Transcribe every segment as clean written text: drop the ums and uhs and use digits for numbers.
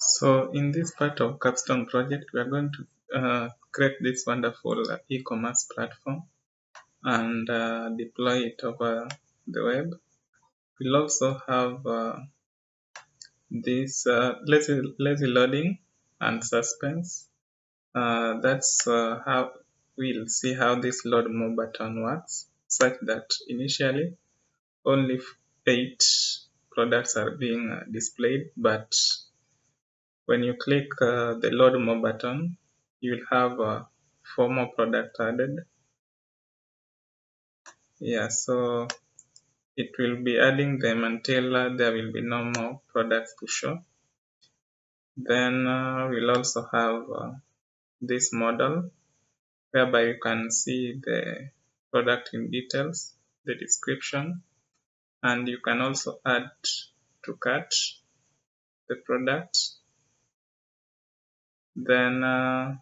So in this part of Capstone project, we are going to create this wonderful e-commerce platform and deploy it over the web. We'll also have this lazy loading and suspense. That's how we'll see how this load more button works, such that initially only 8 products are being displayed, but when you click the load more button, you'll have 4 more products added. Yeah, so it will be adding them until there will be no more products to show. Then we'll also have this model whereby you can see the product in details, the description, and you can also add to cart the product. Then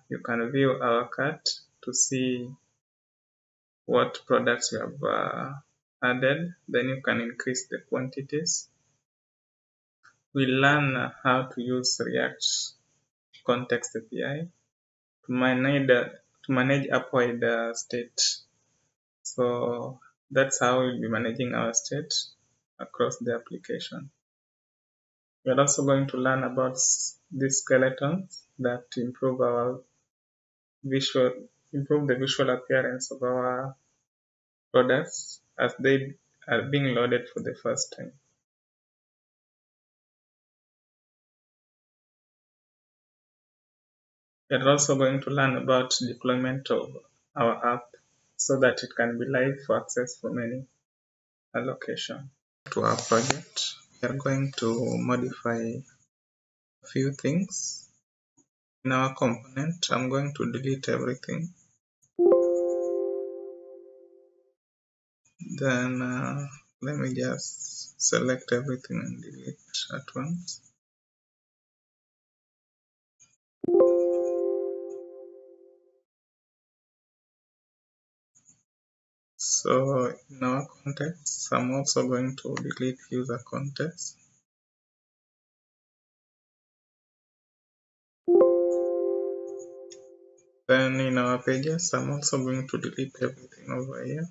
you can view our cart to see what products you have added. Then you can increase the quantities. We'll learn how to use React Context API to manage Upwide state. So that's how we'll be managing our state across the application. We're also going to learn about these skeletons that improve the visual appearance of our products as they are being loaded for the first time. We're also going to learn about deployment of our app so that it can be live for access from any location. To our project, we are going to modify a few things. In our component, I'm going to delete everything. Then let me just select everything and delete at once. So in our context, I'm also going to delete user context. Then in our pages, I'm also going to delete everything over here.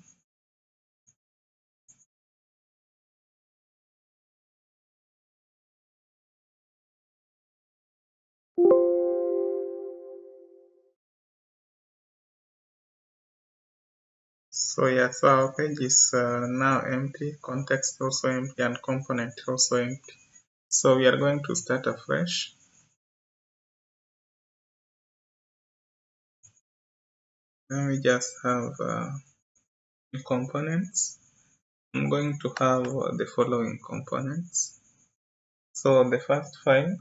So yeah, so our page is now empty, context also empty, and component also empty. So we are going to start afresh. Then we just have components. I'm going to have the following components. So the first file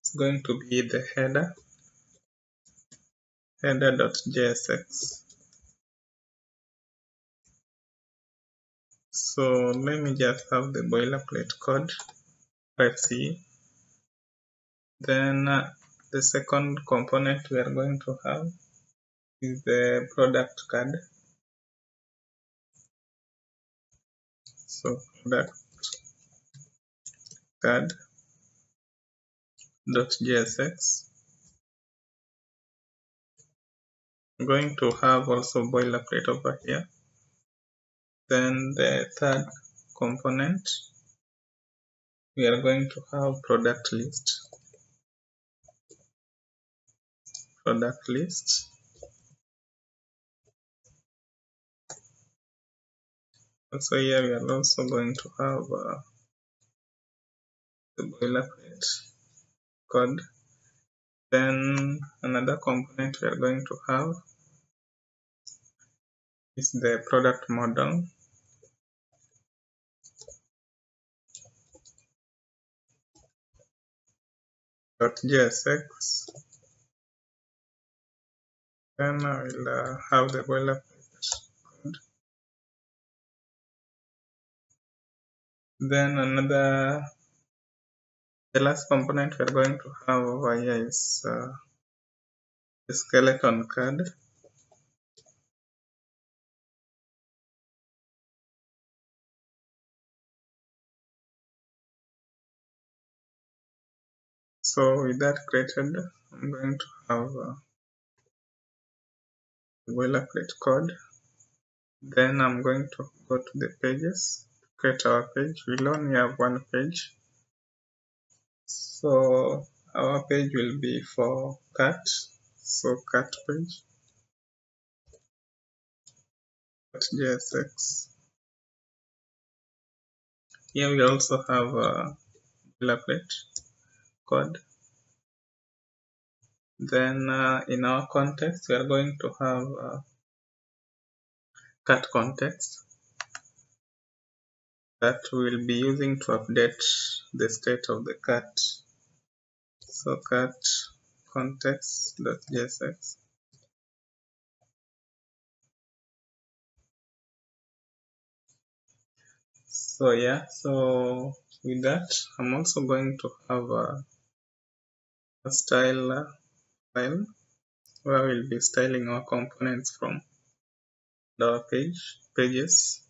is going to be the header.jsx. So let me just have the boilerplate code, let's see. Then the second component we are going to have is the product card. So product card.jsx. I'm going to have also boilerplate over here. Then the third component, we are going to have product list. Also here we are also going to have the boilerplate code. Then another component we are going to have is the product model. .jsx. Then I will have the boilerplate code. Then the last component we are going to have over here is the skeleton card. So with that created, I'm going to have a boilerplate code. Then I'm going to go to the pages, create our page. We'll only have one page. So our page will be for cat. So cat page .jsx. Here we also have a boilerplate code. Then in our context, we are going to have cat context that we'll be using to update the state of the cat. So cat context.jsx. So yeah, so with that, I'm also going to have a style file where we'll be styling our components from our pages.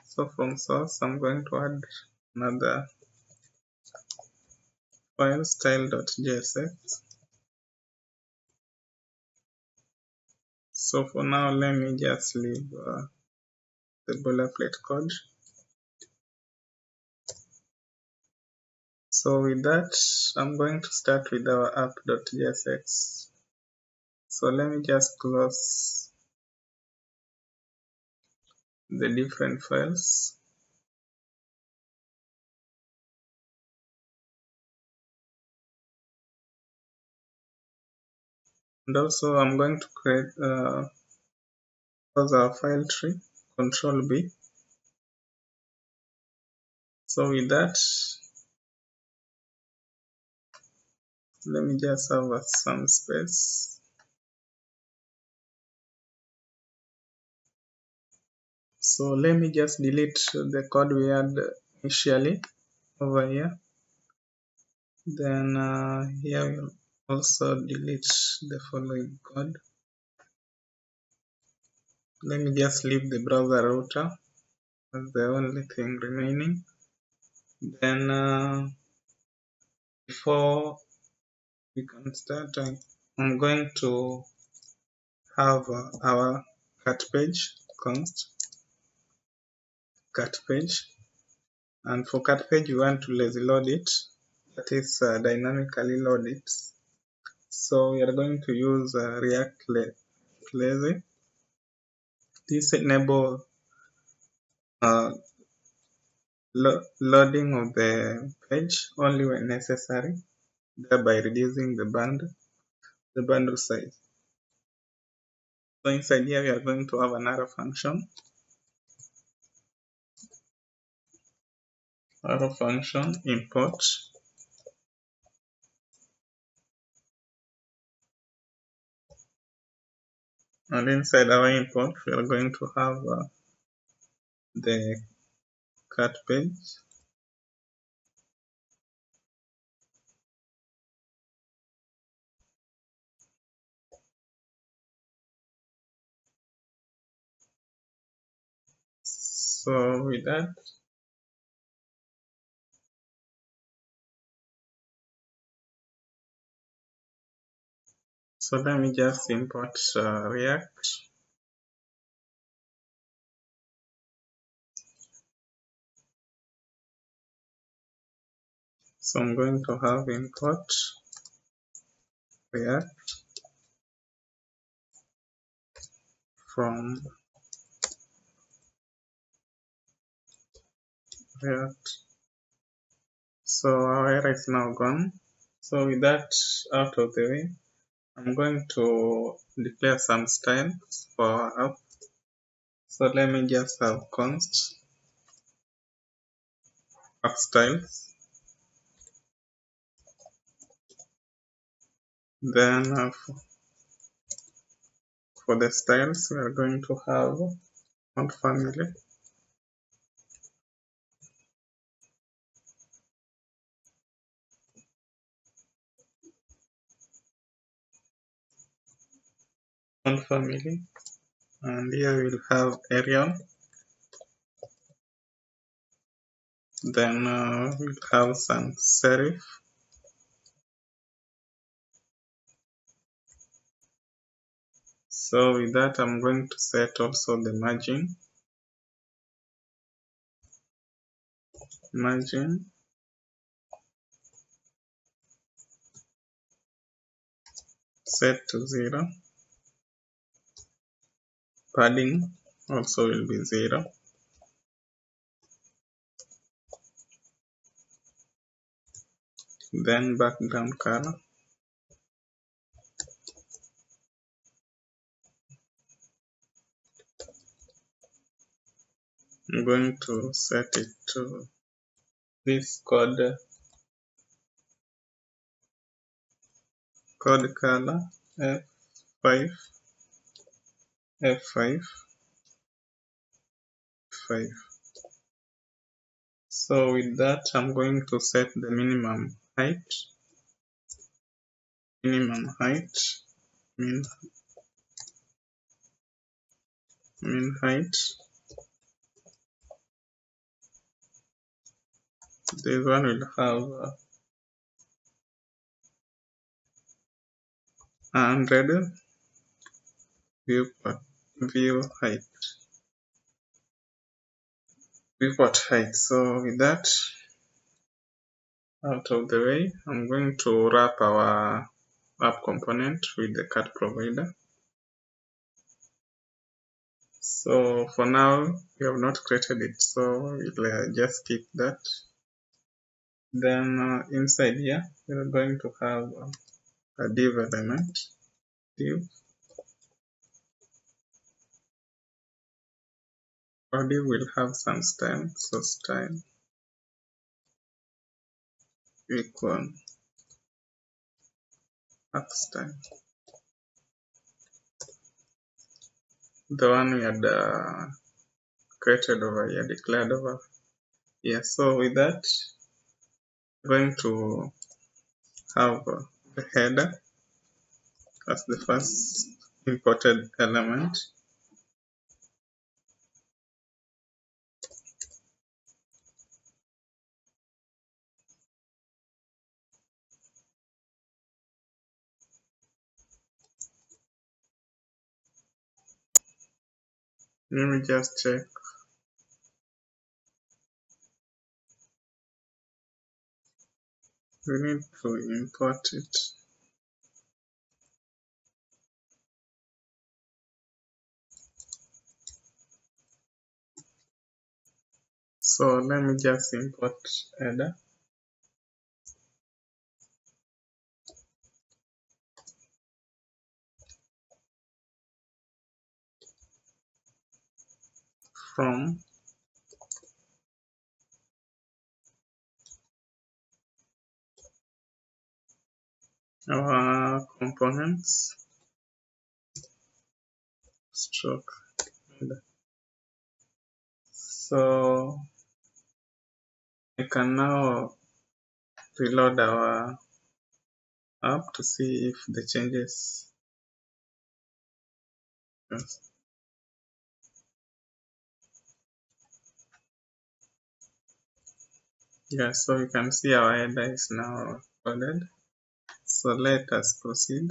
So from source, I'm going to add another file style.jsx. So for now, let me just leave the boilerplate code. So with that, I'm going to start with our app.jsx. So let me just close the different files. And also I'm going to create close our file tree, Control B. So with that, let me just have some space. So let me just delete the code we had initially over here. Then here we'll also delete the following code. Let me just leave the browser router as the only thing remaining. Then before we can start, I'm going to have our cat page const cat page, and for cat page we want to lazy load it, that is dynamically load it. So we are going to use React lazy. This enable loading of the page only when necessary, thereby reducing the bundle size. So inside here we are going to have an arrow function. Import. And inside our import we are going to have the cat page. So with that, so let me just import React. So I'm going to have import React from React. So our error is now gone. So with that out of the way, I'm going to declare some styles for our app. So let me just have const app styles. Then for the styles, we are going to have font family. Font family. And here we'll have Arial. Then we'll have some serif. So with that, I'm going to set also the margin. Set to 0. Padding also will be 0. Then background color. I'm going to set it to this code color F5. So with that, I'm going to set the minimum height, min height. This one will have 100 viewport height. So with that out of the way, I'm going to wrap our app component with the card provider. So for now, we have not created it, so we'll just keep that. Then inside here, we're going to have a div element. Body will have some style, so style equal app style. The one we had created over here, declared over here. So with that, we're going to have the header as the first imported element. Let me just check. We need to import it. So let me just import header. From our components stroke header. So I can now reload our app to see if the changes. Yes. Yeah, so you can see our header is now loaded. So let us proceed.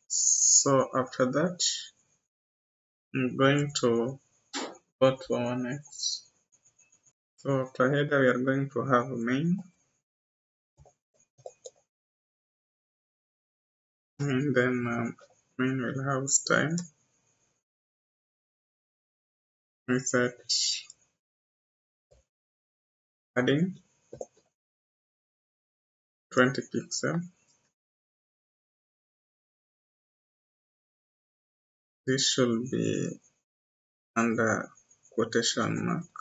So after that, I'm going to go to our next. So after header, we are going to have main. And then main will have style. We set padding 20 pixel. This should be under quotation mark.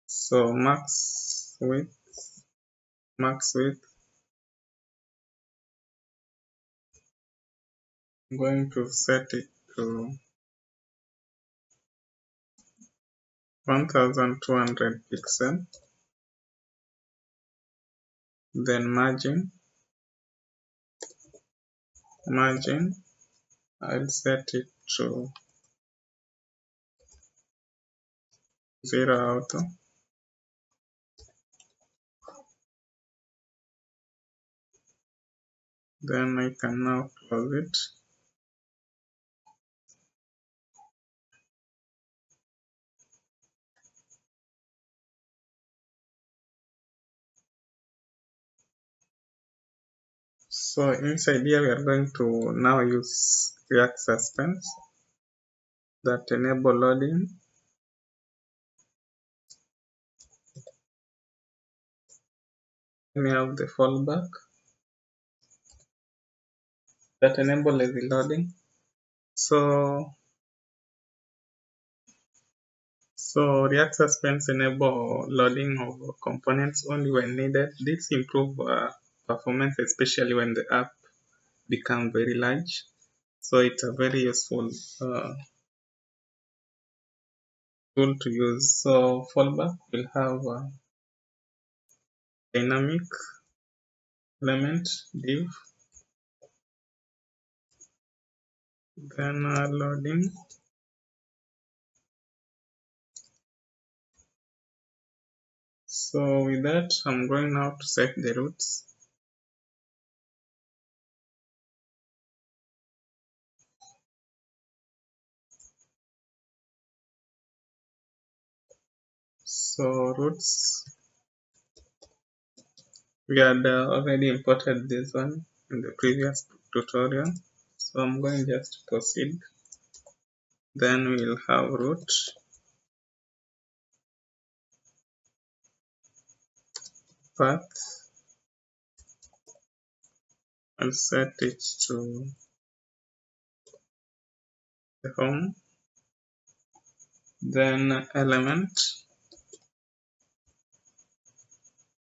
So max width, I'm going to set it to 1200 pixel. Then margin, I'll set it to zero auto. Then I can now close it. So inside here we are going to now use React Suspense that enable loading. Let me have the fallback that enable lazy loading. So React Suspense enable loading of components only when needed. This improve performance, especially when the app become very large. So it's a very useful tool to use. So fallback will have a dynamic element div, then loading. So with that, I'm going now to set the routes. So routes, we had already imported this one in the previous tutorial. So I'm going just to proceed. Then we'll have route, path. I'll set it to the home. Then element,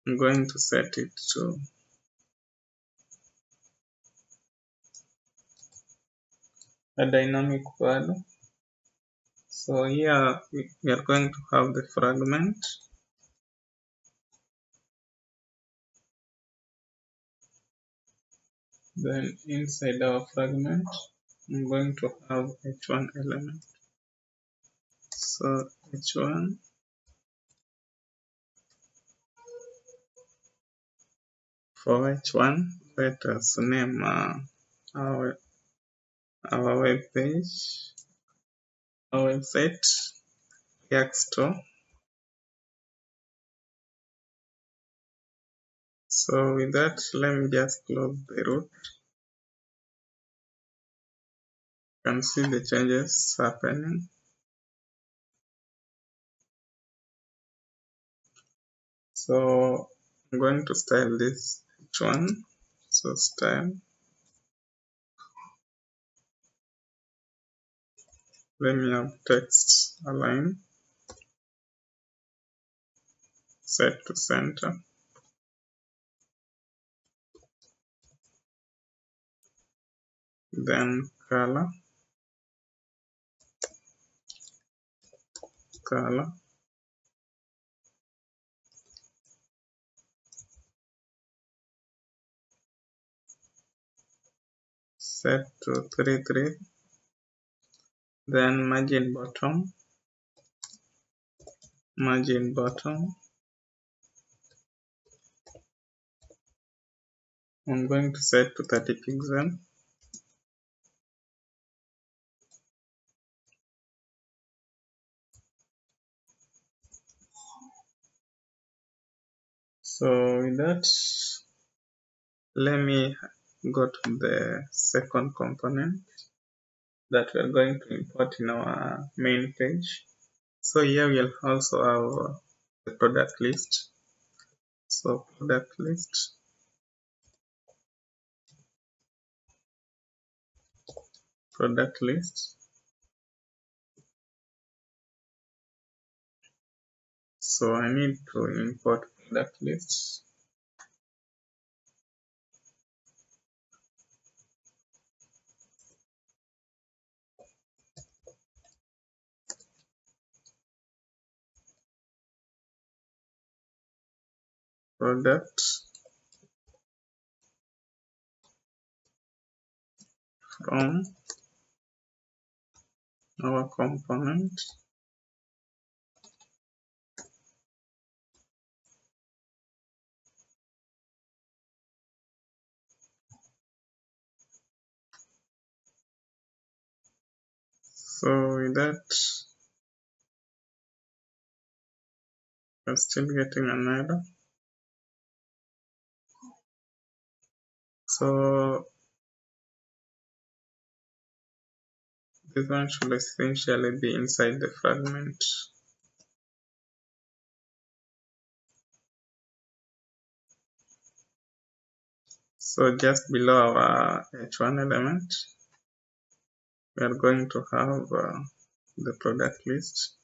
I'm going to set it to a dynamic value. So here we are going to have the fragment. Then inside our fragment, I'm going to have h1 element. So h1, for h1, let us name our web page, our website, React Store. So with that, let me just close the root. You can see the changes happening. So I'm going to style this h1. So style. Let me have text align, set to center. Then color, set to 33. Then margin bottom, I'm going to set to 30 pixel. So with that, let me go to the second component that we are going to import in our main page. So here we'll also have the product list. So product list, So I need to import product list. Product from our component. So with that, we're still getting an error. So this one should essentially be inside the fragment. So just below our H1 element, we are going to have the product list.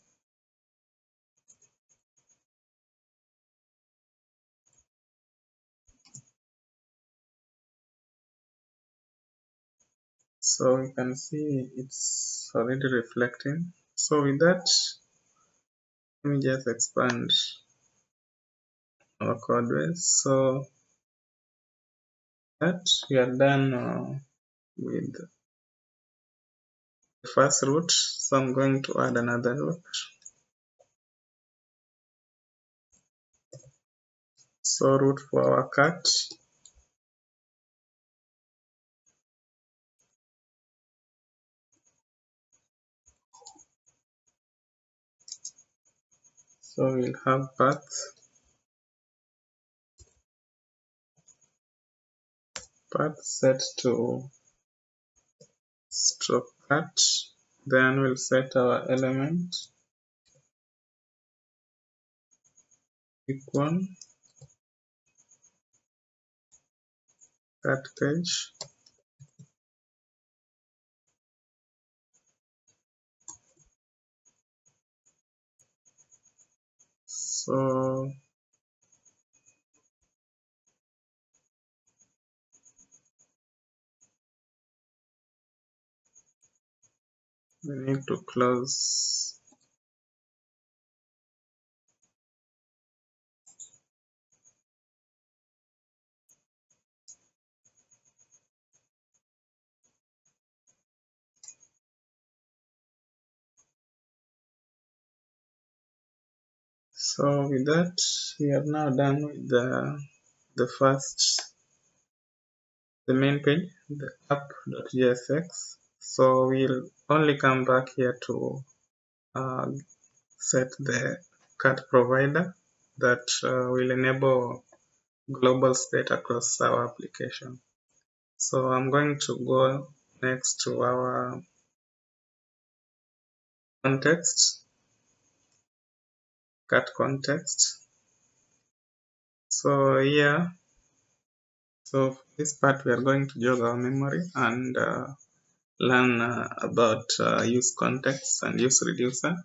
So we can see it's already reflecting. So with that, let me just expand our code base. So that we are done with the first root. So I'm going to add another root. So root for our cat. So we'll have path set to stroke cat. Then we'll set our element equal cat page. So we need to close. So with that, we are now done with the main page, the app.jsx. So we'll only come back here to set the cat provider that will enable global state across our application. So I'm going to go next to our context, cat context. So here, so for this part we are going to jog our memory and learn about use context and use reducer,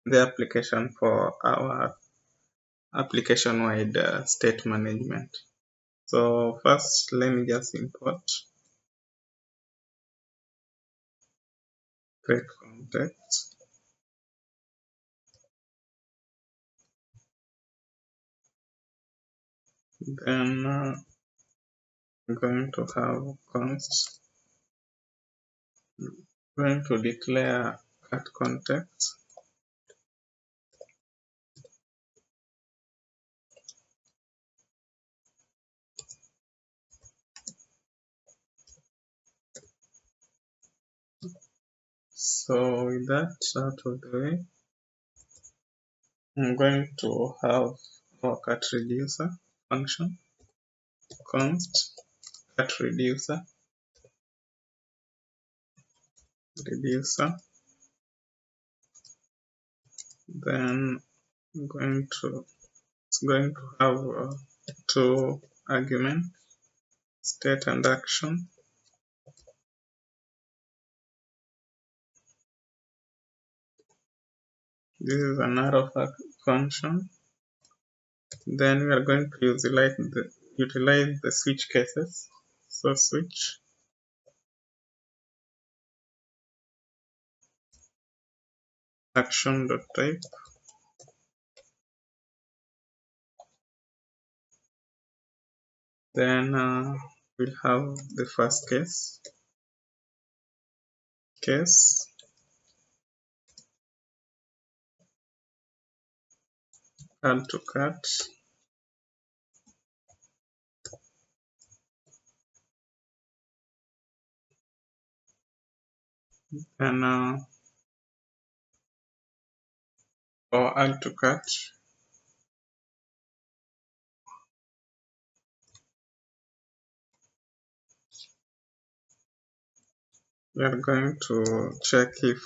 the application for our application-wide state management. So first, let me just import create context. Then I'm going to have const. I'm going to declare cat context. So with that out of the way, I'm going to have our cat reducer function, const cat reducer, then it's going to have two arguments, state and action. This is an arrow function. Then we are going to utilize the switch cases. So switch action.type. Then we'll have the first case add to cart. And or add to cart. We are going to check if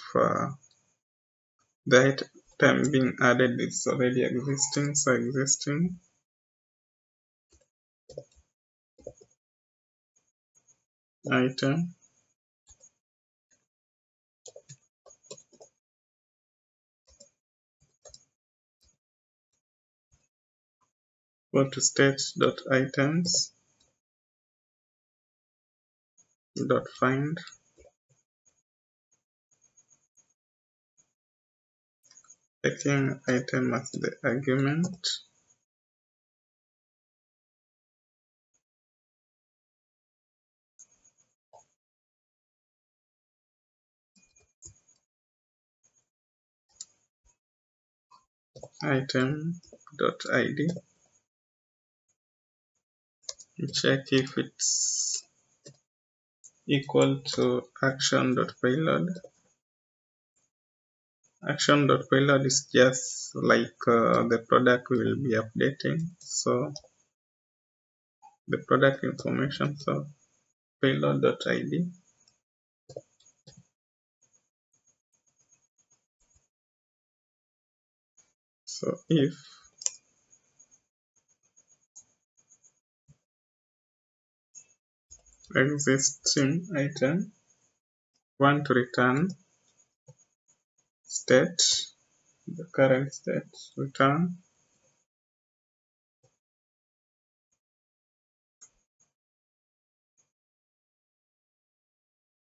the item being added is already existing. So existing, item, go to state.items dot find, taking item as the argument, item dot id. Check if it's equal to action.payload. Action.payload is just like the product we will be updating. So the product information, so payload.id. So if existing item want to return state, the current state, return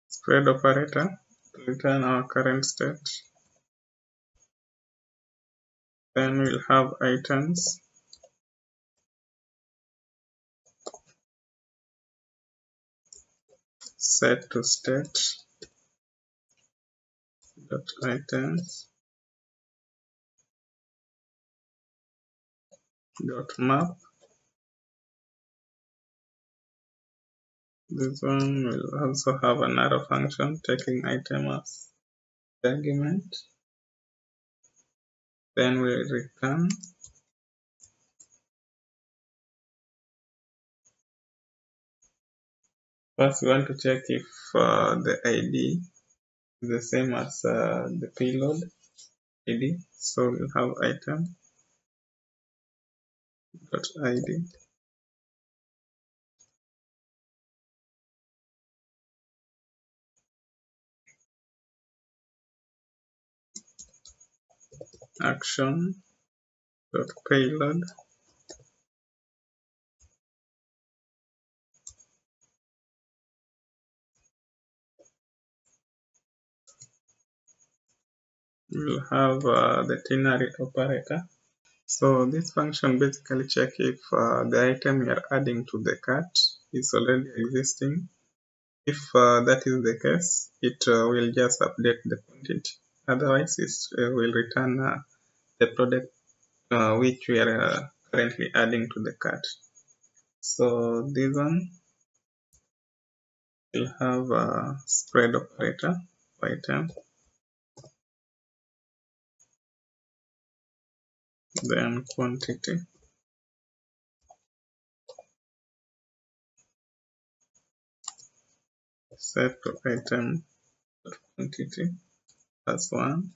spread operator to return our current state. Then we'll have items set to state dot items dot map. This one will also have an arrow function taking item as the argument. Then we'll return first. We want to check if the ID is the same as the payload ID. So we'll have item dot ID action dot payload will have the ternary operator. So this function basically check if the item you are adding to the cart is already existing. If that is the case, it will just update the quantity. Otherwise, it will return the product which we are currently adding to the cart. So this one will have a spread operator item, then quantity, set to item quantity plus 1.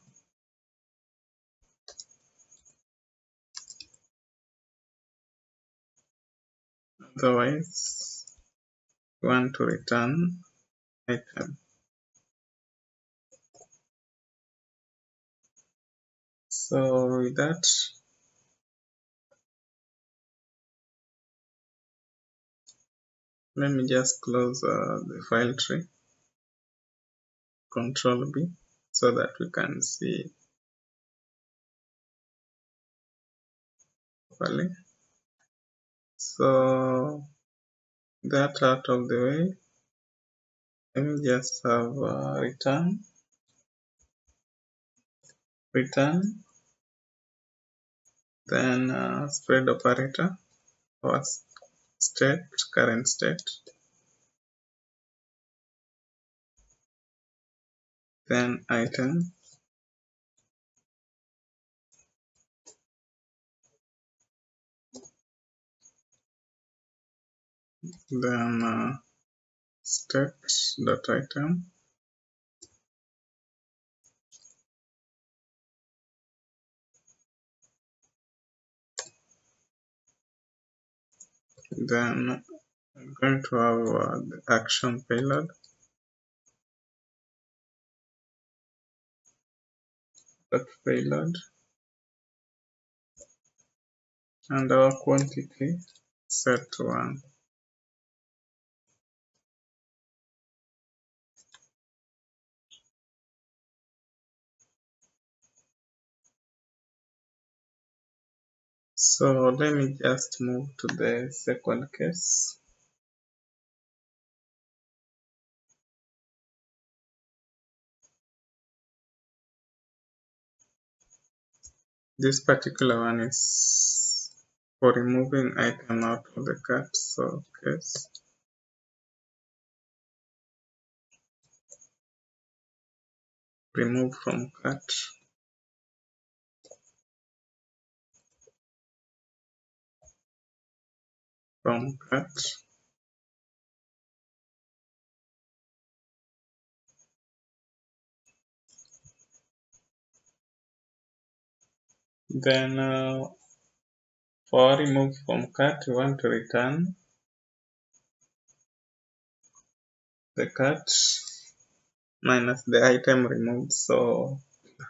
Otherwise, we want to return item. So with that, let me just close the file tree, Control B, so that we can see properly. So that out of the way, let me just have return, then spread operator or state, current state, then item, then state.item, then I'm going to have the action payload, that payload, and our quantity set to 1. So let me just move to the second case. This particular one is for removing item out of the cart. So case remove from cart, from cart, then for remove from cart we want to return the cart minus the item removed, so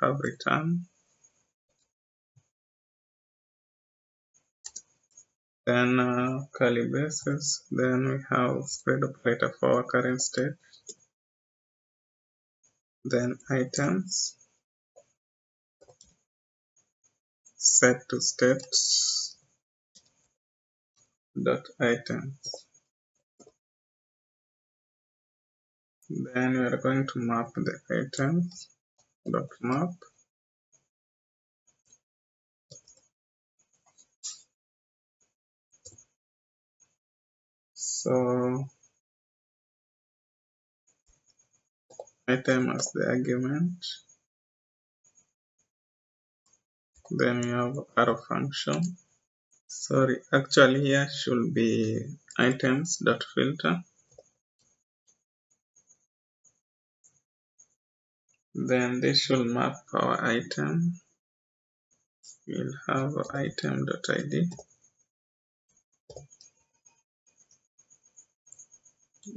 have return, then curly braces, then we have spread operator for our current state, then items set to state dot items, then we are going to map the items dot map, so item as the argument, then we have arrow function, sorry, actually here should be items dot filter, then this should map our item, we'll have item.id.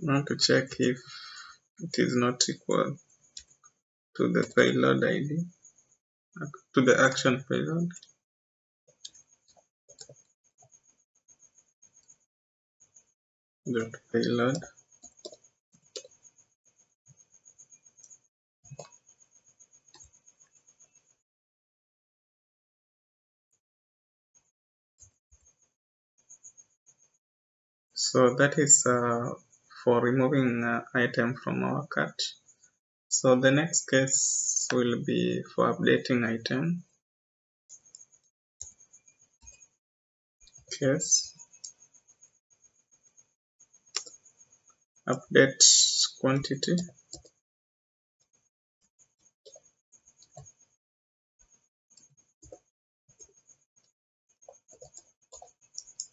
Now to check if it is not equal to the payload ID, to the action payload, dot payload, so that is for removing item from our cart. So the next case will be for updating item, case update quantity,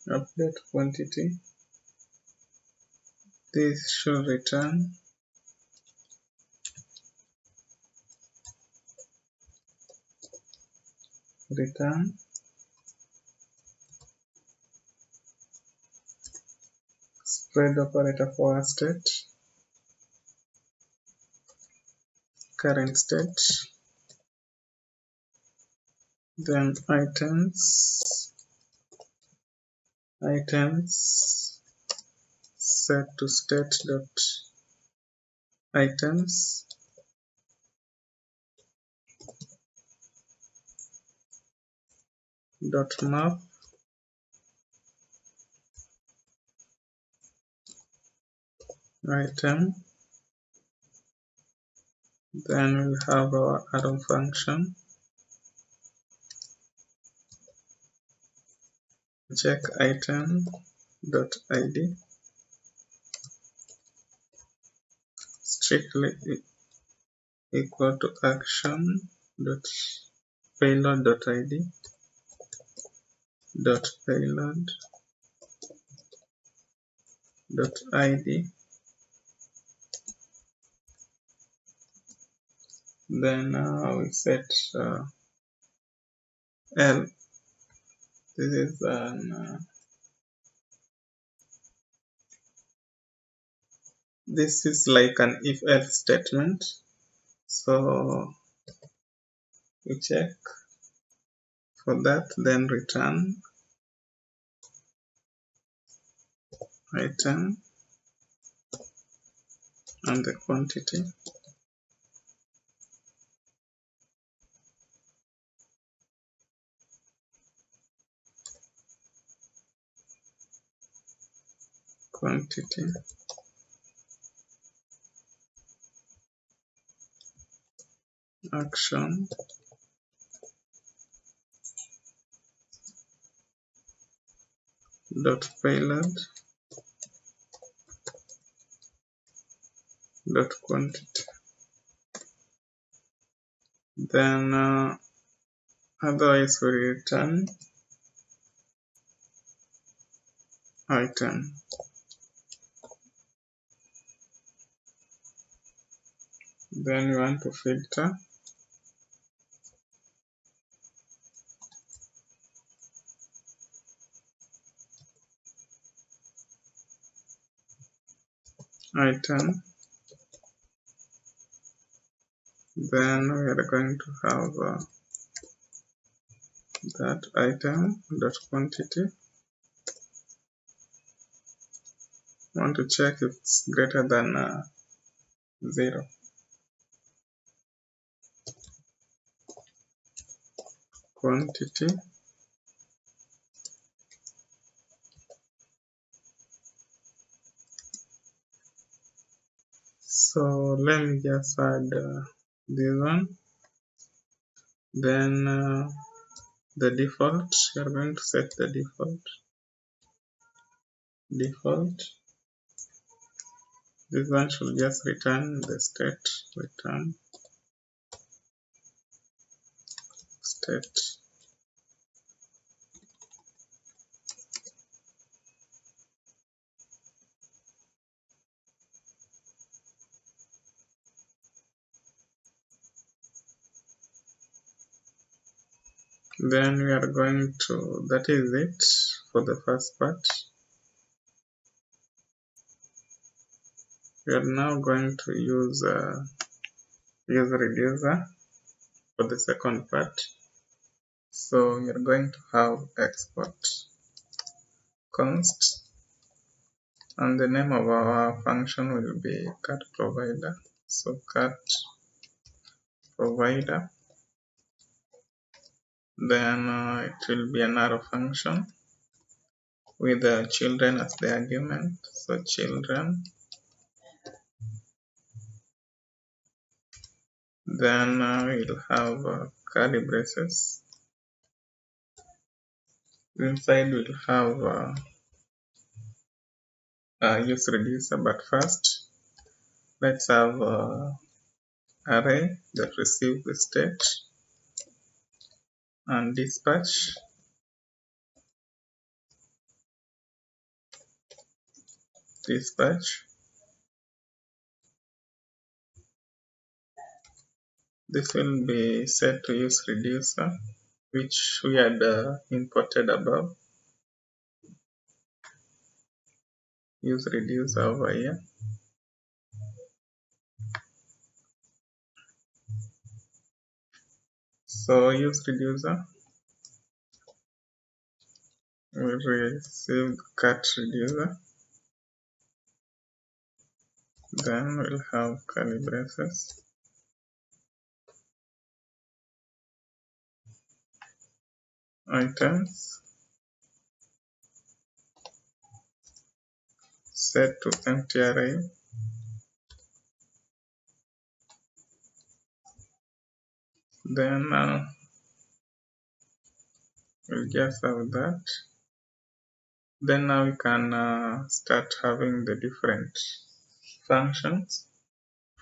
update quantity, this should return spread operator for our state, current state, then items set to state dot items, dot map, item, then we'll have our arrow function, check item dot id, strictly equal to action dot payload dot id dot payload dot id, then we set L. This is this is like an if-else statement. So we check for that, then return item and the quantity. Quantity action dot payload dot quantity. Then otherwise we return item. Then we want to filter item. Then we are going to have that item dot quantity. Want to check if it's greater than 0. Quantity so let me just add this one. Then the default, we are going to set the default. This one should just return the state, return state. Then we are going to, that is it for the first part. We are now going to use reducer for the second part. So we are going to have export const, and the name of our function will be cat provider. So cat provider. Then it will be an arrow function with the children as the argument. So children. Then we'll have curly braces. Inside we'll have use reducer, but first let's have array that receive the state and dispatch. This will be set to use reducer, which we had imported above. Use reducer over here. So use reducer will receive cat reducer. Then we'll have curly braces. Items set to empty array. Then we'll just have that. Then now we can start having the different functions.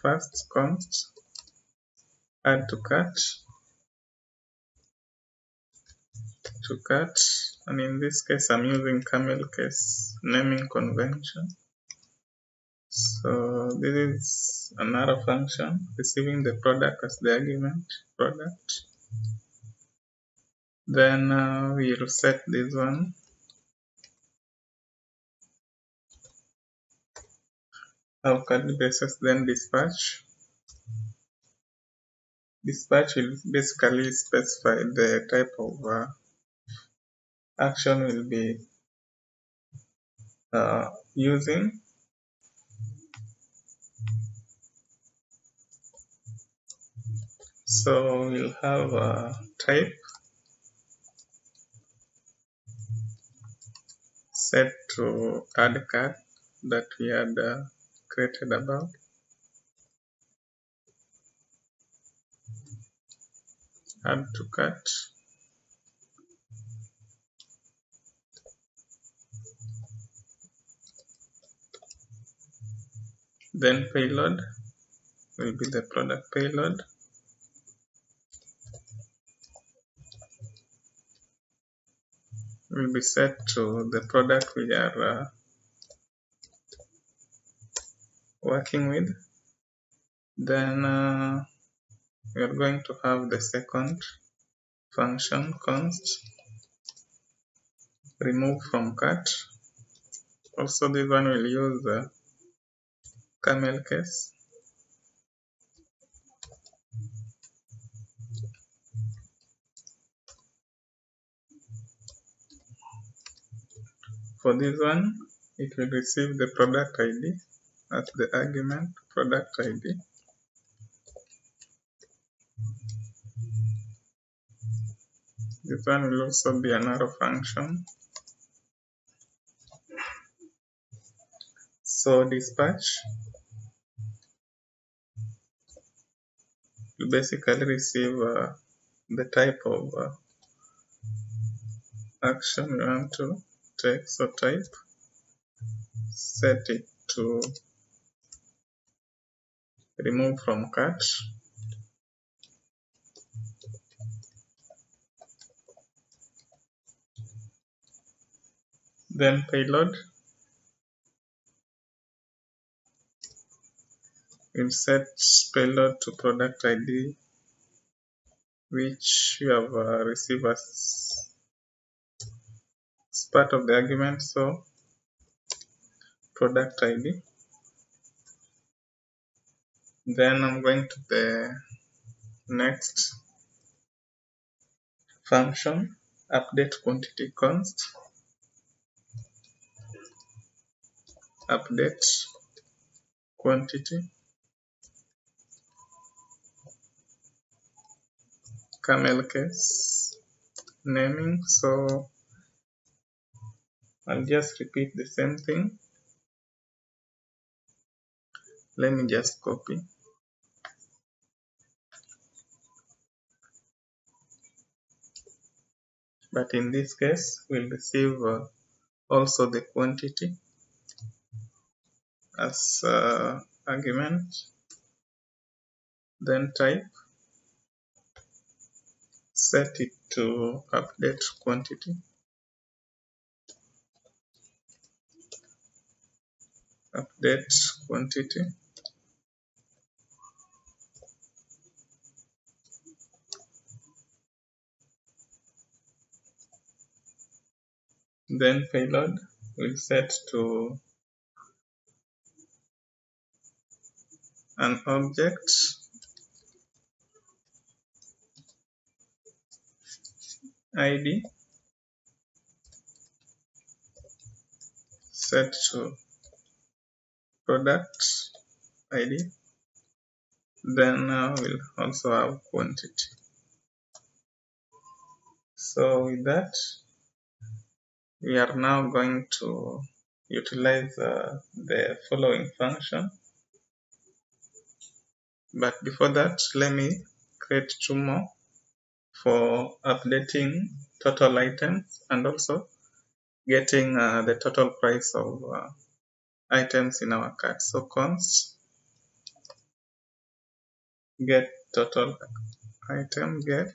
First, const add to cat, and in this case I'm using camel case naming convention. So this is another function receiving the product as the argument product. Then we will set this one. Our curly braces, then dispatch. Dispatch will basically specify the type of action we'll be using. So we'll have a type set to add card that we had created above. Add to cart. Then payload will be the product payload. Will be set to the product we are working with. Then we are going to have the second function const remove from cart. Also this one will use the camel case. For this one, it will receive the product ID as the argument product ID. This one will also be another function. So dispatch will basically receive the type of action we want to take. So type, set it to remove from cart. Then payload will set payload to product ID which you have received as part of the argument. So product ID. Then I'm going to the next function, update quantity const. Update quantity camel case naming. So I'll just repeat the same thing. Let me just copy. But in this case, we'll receive also the quantity as argument. Then type, set it to update quantity. Update quantity. Then payload will set to an object ID set to product ID. Then we'll also have quantity. So with that, we are now going to utilize the following function. But before that, let me create two more for updating total items and also getting the total price of items in our cart. So const get total item, get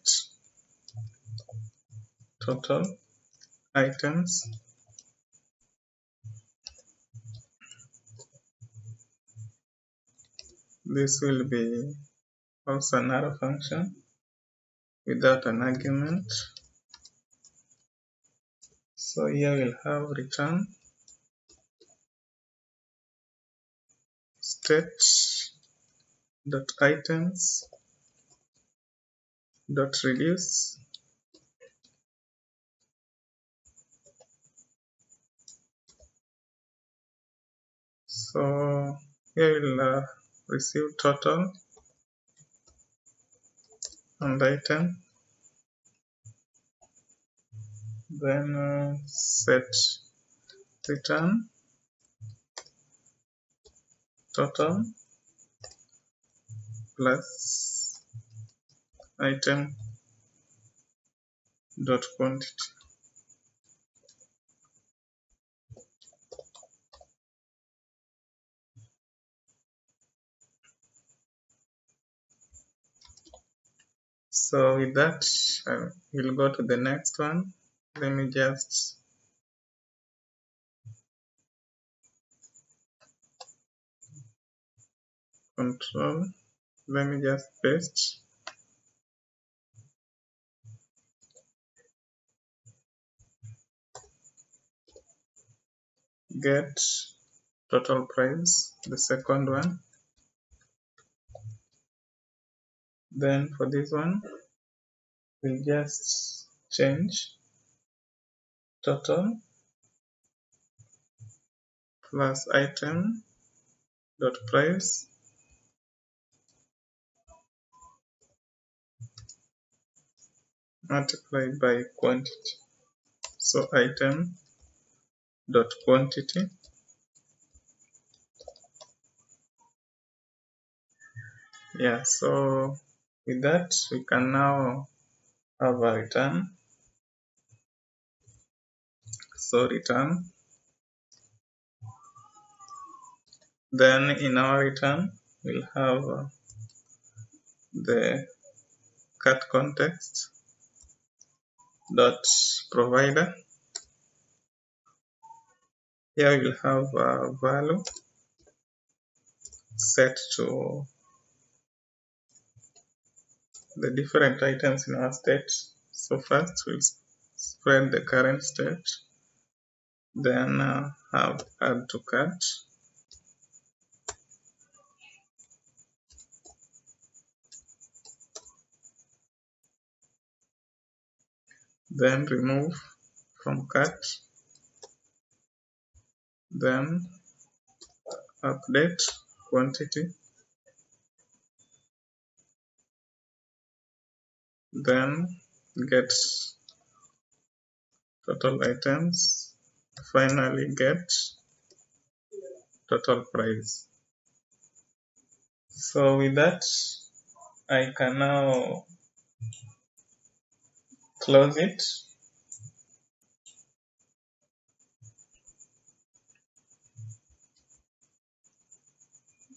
total items. This will be also an arrow function without an argument. So here we'll have return state dot items dot reduce so here we'll receive total and item, then set return total plus item dot quantity. So with that, we'll go to the next one. Let me just control, let me just paste get total price, the second one. Then for this one, we'll just change total plus item dot price multiplied by quantity. So item dot quantity so with that we can now have a return. So return, then in our return we'll have the cat context dot provider. Here we'll have a value set to the different items in our state. So first we'll spread the current state, then have add to cart, then remove from cart, then update quantity, then get total items, finally get total price. So with that I can now close it.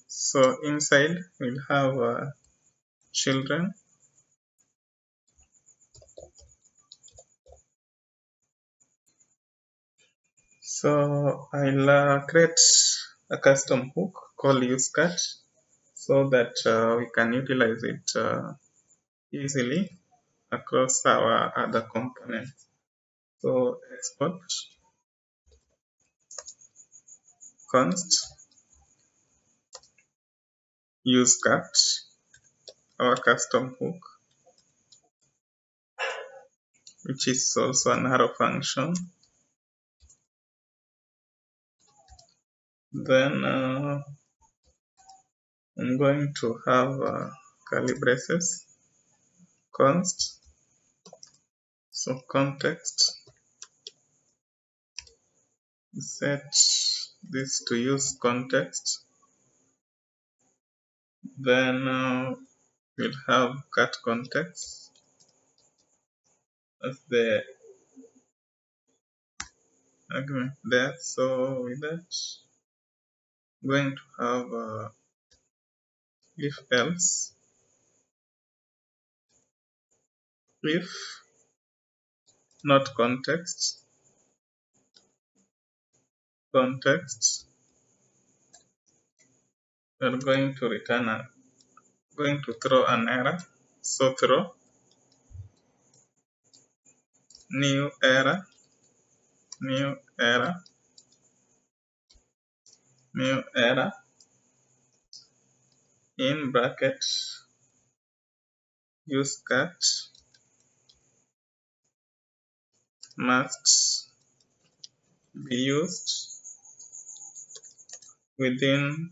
So inside we'll have children. So I'll create a custom hook called useCart so that we can utilize it easily across our other components. So export const useCart, our custom hook, which is also an arrow function. Then I'm going to have curly braces const, so context, set this to use context, then we'll have cat context as the argument there. So with that I'm going to have if else, if not context, context we're going to going to throw an error. So throw new error, new error, new error in bracket use cut must be used within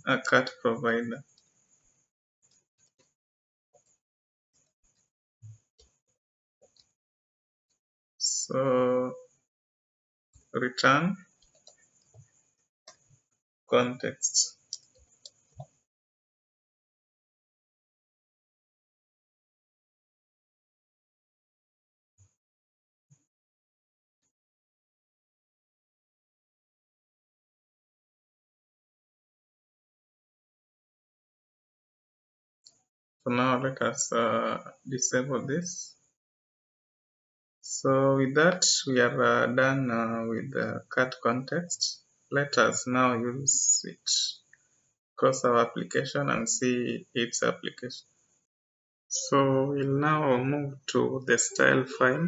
a cut provider. So return context. So now let us disable this. So with that, we are done with the cut context. Let us now use it across our application and see its application. So we'll now move to the style file,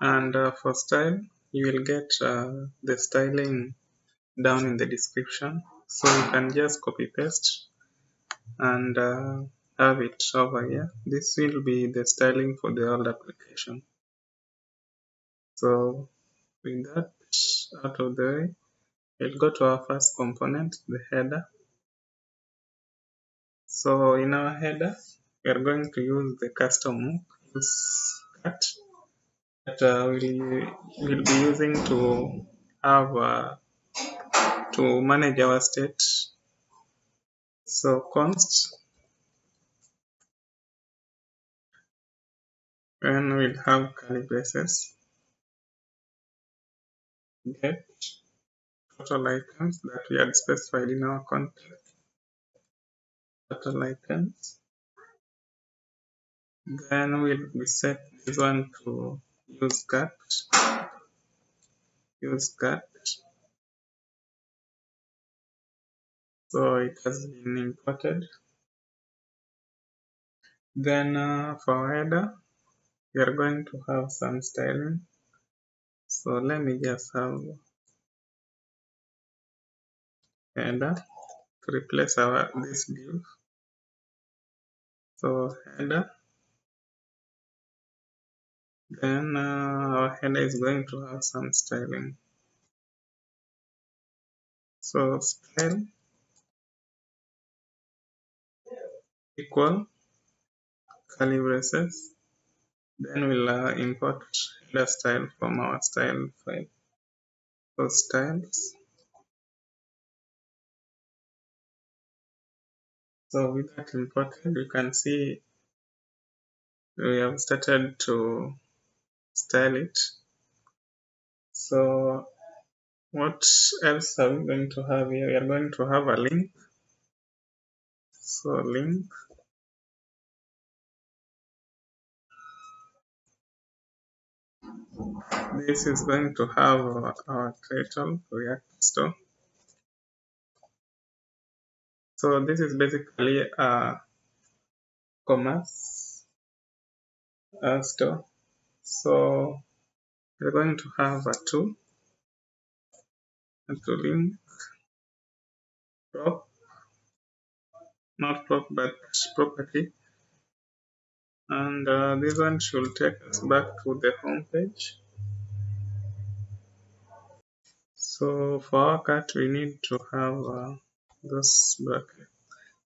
and for style, you will get the styling down in the description. So you can just copy paste and have it over here. This will be the styling for the old application. So with that out of the way, we'll go to our first component, the header. So in our header, we are going to use the custom hook use cut that we'll be using to have to manage our state. So const, and we'll have curly braces, get total items that we had specified in our content, total items. Then we'll set this one to use cut, use cut. So it has been imported. Then for header, we are going to have some styling. So let me just have header to replace our this div. So header, then our header is going to have some styling. So style equal curly braces. Then we'll import header style from our style file. So styles. So with that imported, you can see we have started to style it. So what else are we going to have here? We are going to have a link. So link. This is going to have our title, React Store. So this is basically a commerce store. So we're going to have a to link prop, not prop but property, and this one should take us back to the home page. So for our cut, we need to have this bracket.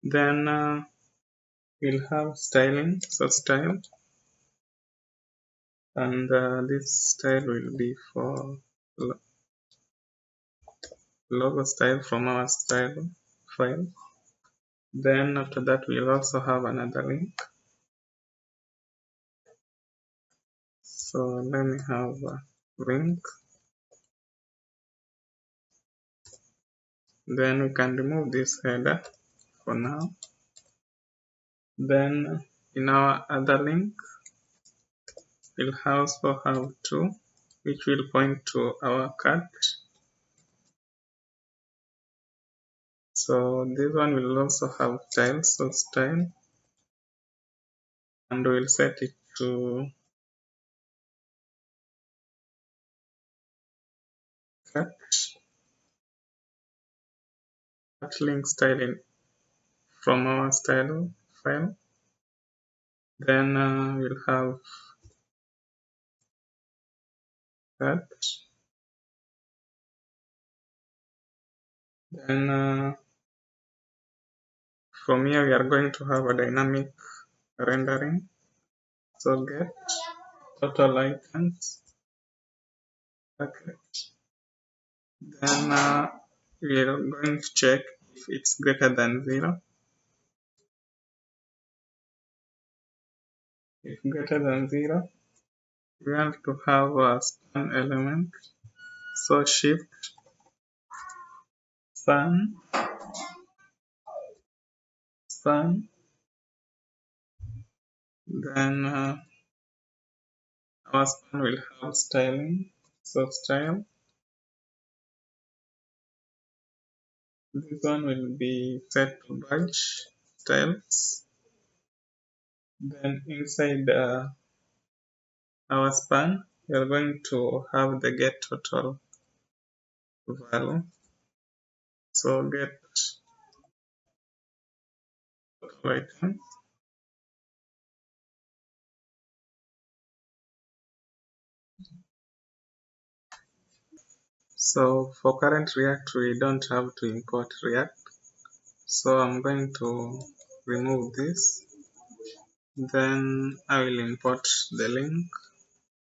Then we'll have styling, so style, and this style will be for logo style from our style file. Then after that, we'll also have another link. So let me have a link. Then we can remove this header for now. Then in our other link, we'll also have to, which will point to our cut. So this one will also have style, so style, and we'll set it to cut, link style from our style file. Then we'll have cut. Then from here we are going to have a dynamic rendering. So get total items. Okay. Then we are going to check if it's greater than 0. If greater than 0, we want to have a span element. So shift span, then our span will have styling. So style, this one will be set to batch styles. Then inside our span, we are going to have the get total value. So get total item. So for current React, we don't have to import React. So I'm going to remove this. Then I will import the link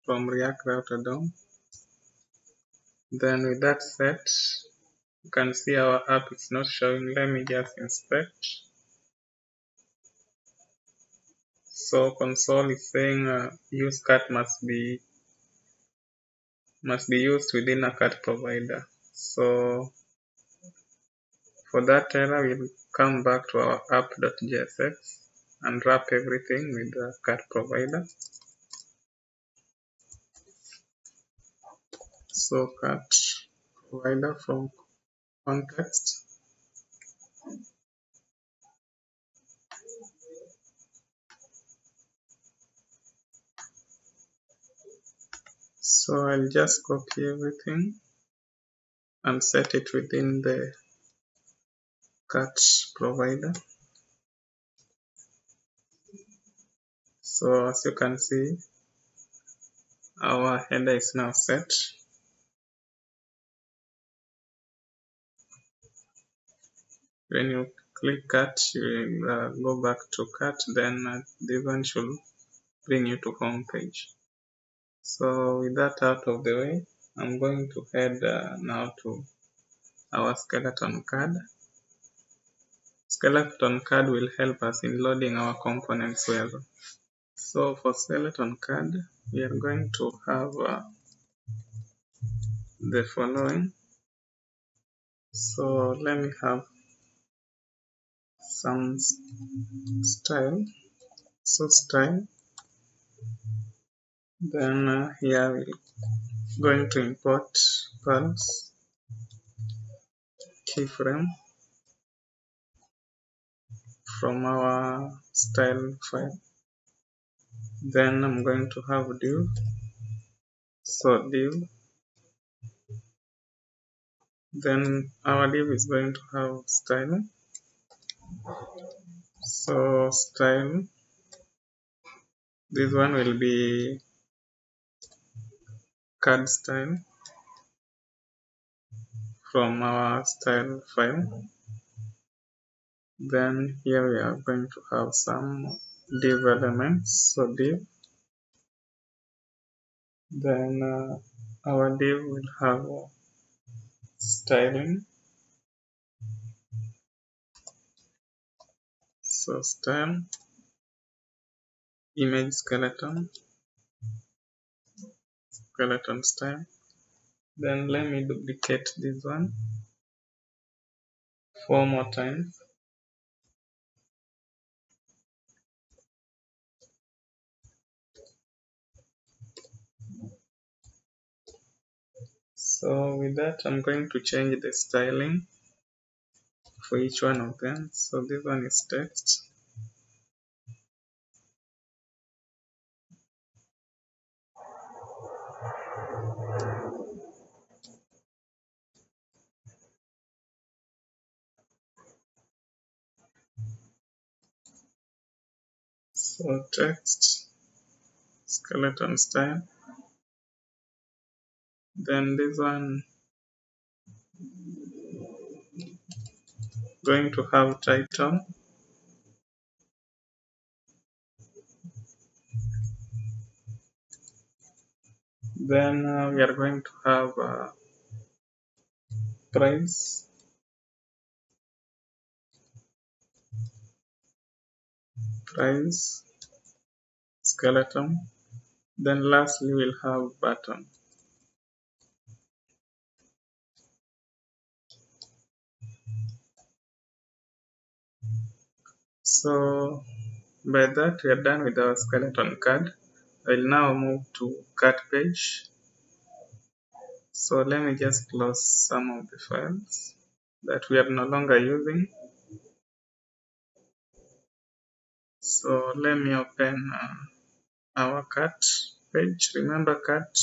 from React Router DOM. Then with that set, you can see our app is not showing. Let me just inspect. So console is saying use cat must be used within a cat provider. So for that error, we'll come back to our app.jsx and wrap everything with the cat provider. So cat provider from context. So I'll just copy everything and set it within the cat provider. So as you can see, our header is now set. When you click cat, you will go back to cat, then this one should bring you to home page. So with that out of the way, I'm going to head now to our skeleton card. Skeleton card will help us in loading our components well. So for skeleton card, we are going to have the following. So let me have some style. So style. Then here we're going to import pulse keyframe from our style file. Then I'm going to have div. So div. Then our div is going to have style. So style. This one will be card style from our style file. Then here we are going to have some div elements. So div. Then our div will have styling. So style, image skeleton style. Then let me duplicate this one 4 more times. So with that, I'm going to change the styling for each one of them. So this one is text. So text, skeleton style. Then this one going to have title. Then we are going to have price, skeleton. Then lastly we'll have button. So by that we are done with our skeleton card. I will now move to cart page. So let me just close some of the files that we are no longer using. So let me open our cart page. Remember, cart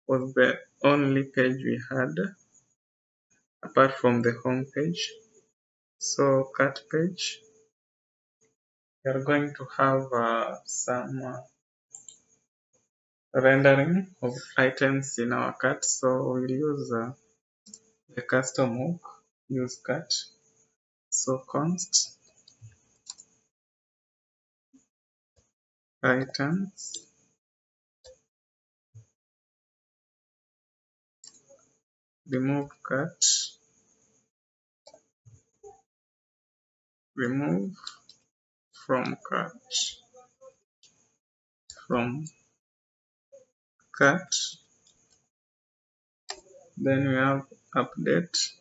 was the only page we had apart from the home page. So cart page, we are going to have some rendering of items in our cart. So we'll use the custom hook, use cart. So const items, remove cart, remove from cart, from cart. Then we have update,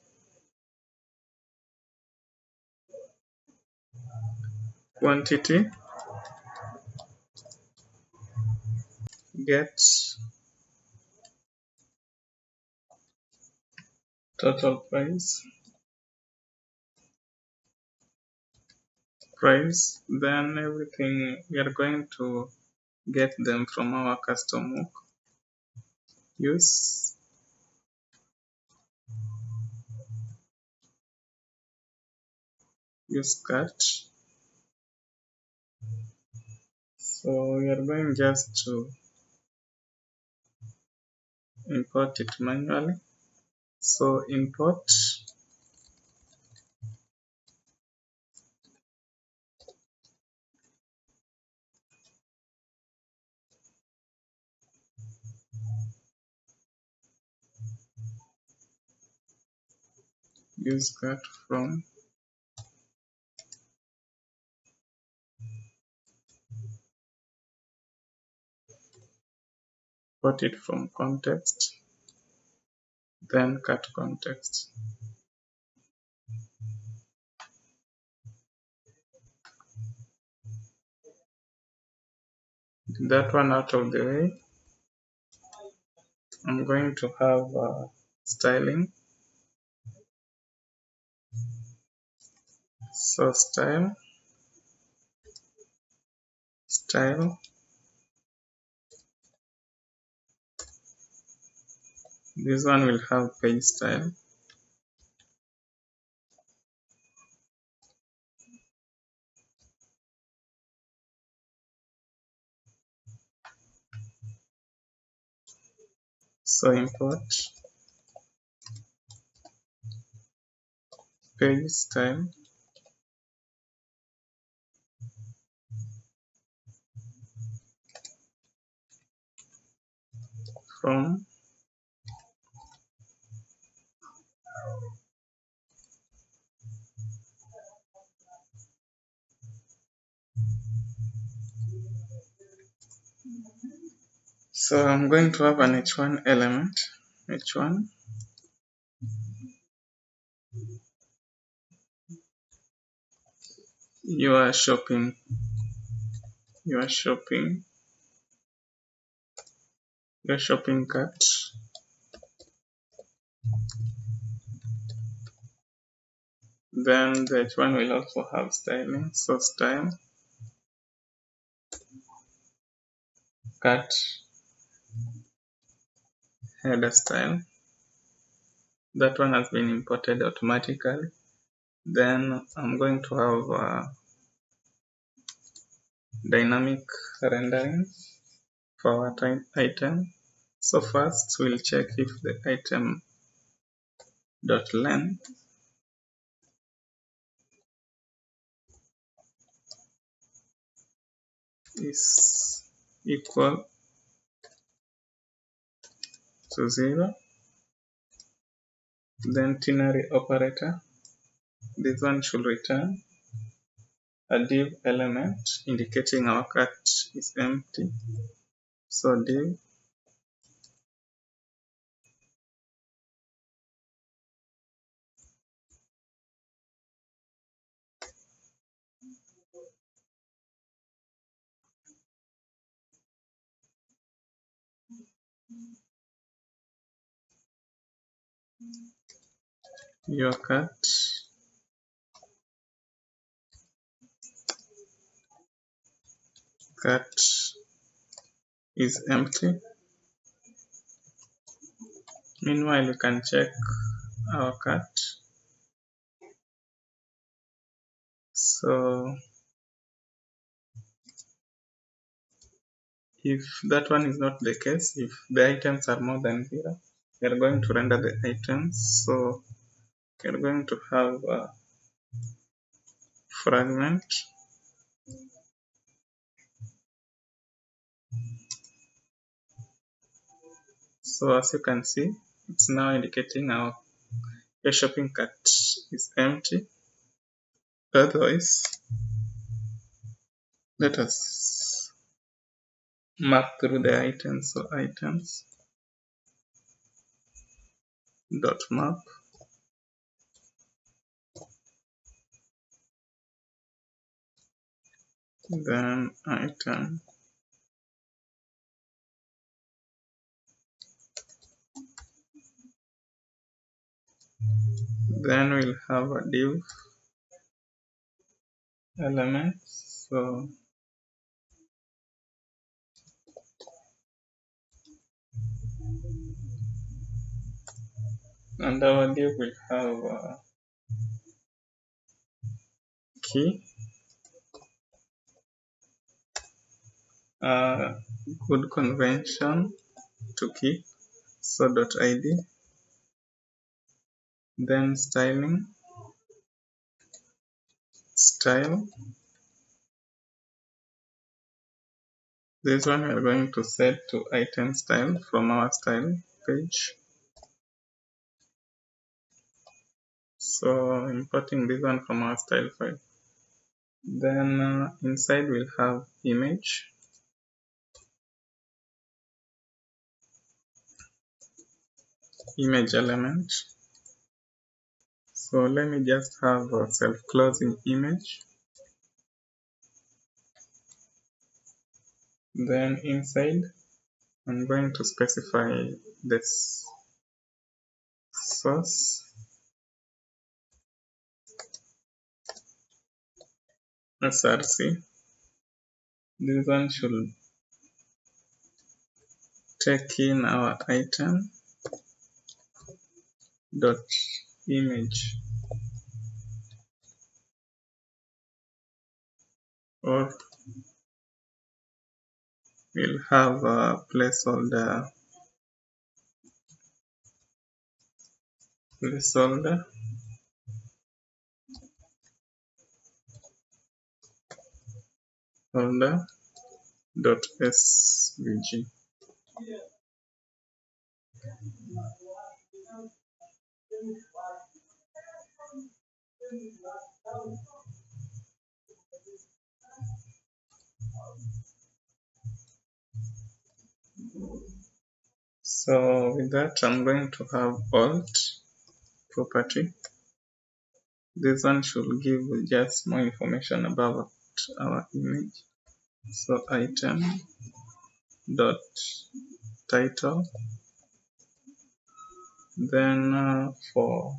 quantity, get total price, then everything we are going to get them from our custom hook. Use cart. So we are going just to import it manually. So import use cart from import it from context, then cart context. That one out of the way. I'm going to have styling. So style, this one will have page style. So import page style from so I'm going to have an h1 element, h1 your shopping cart. Then the H1 will also have styling. So style, cut, header style. That one has been imported automatically. Then I'm going to have dynamic rendering for our item. So first we'll check if the item dot length is equal to 0. Then ternary operator, this one should return a div element indicating our cut is empty. So div your cut is empty. Meanwhile, you can check our cut. So if that one is not the case, if the items are more than 0, we are going to render the items. So we are going to have a fragment so as you can see, it's now indicating our shopping cart is empty. Otherwise, let us map through the items. So items dot map, then item, then we'll have a div element. So and our div will have a key, a good convention to keep. So dot id, then styling, style. This one we are going to set to item style from our style page. So importing this one from our style file. Then inside we'll have image, element. So let me just have a self-closing image. Then inside I'm going to specify this source, src. This one should take in our item dot image, or we'll have a placeholder folder dot svg. So with that, I'm going to have alt property. This one should give just more information about our image. So item dot title, then for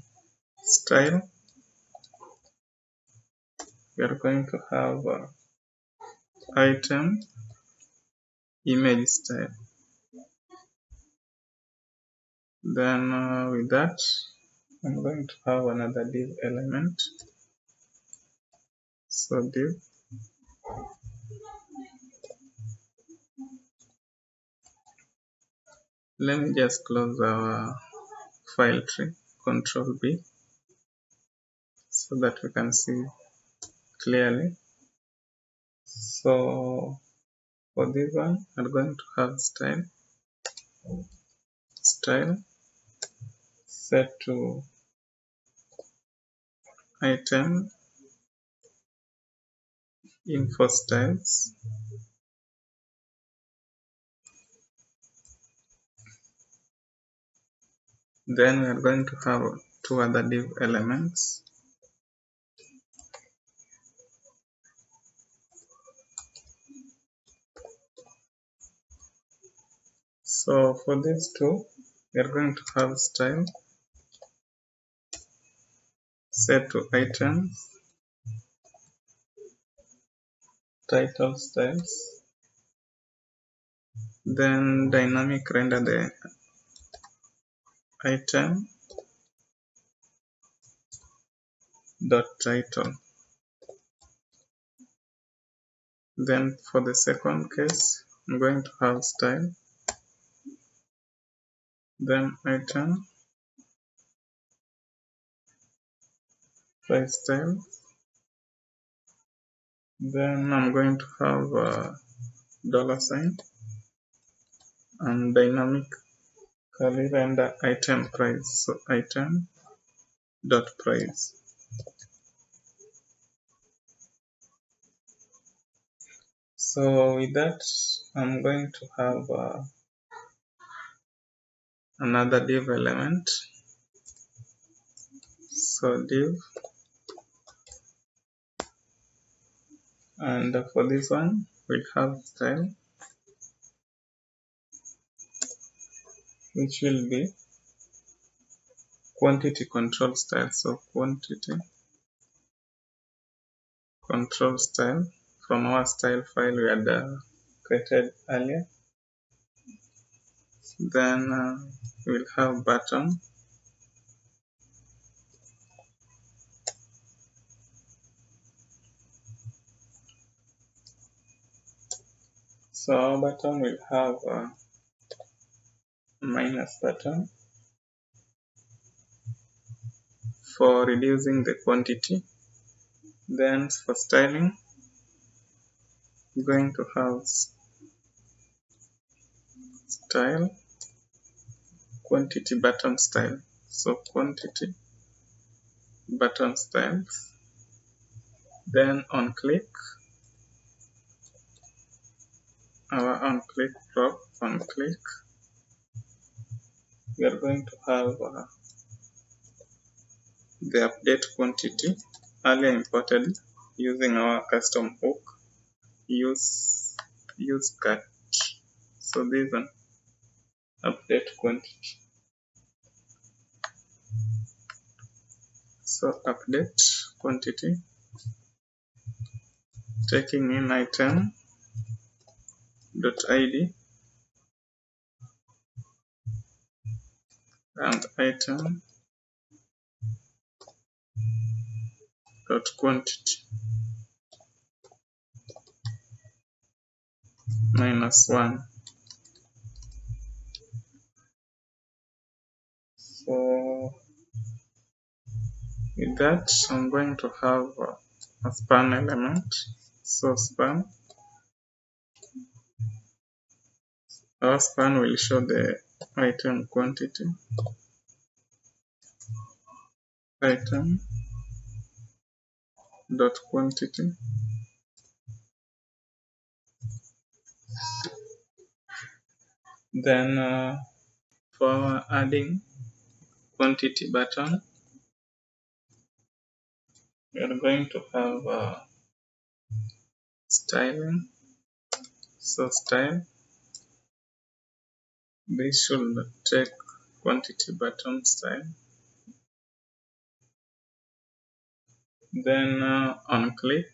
style we are going to have item image style. Then with that, I'm going to have another div element. So div let me just close our file tree, Control B, so that we can see clearly. So for this one, I'm going to have style set to item info styles. Then we are going to have two other div elements. So for these two, we are going to have style set to items title styles. Then dynamic render the item dot title. Then for the second case, I'm going to have style, then item price style. Then I'm going to have a $sign and dynamic render item price. So item dot price. So with that, I'm going to have another div element. So div, and for this one we'll have style, which will be quantity control style. So quantity control style from our style file we had created earlier. Then we'll have button. So our button will have minus button for reducing the quantity. Then for styling, we're going to have style quantity button style. So quantity button styles. Then on click, our on click prop on click, we are going to have the update quantity earlier imported using our custom hook use cut. So this one update quantity. So update quantity taking in item dot id and item dot quantity -1. So with that, I'm going to have a span element. So span, our span will show the item quantity, item dot quantity, then for adding quantity button, we are going to have styling. So style, this should take quantity button style. Then on click,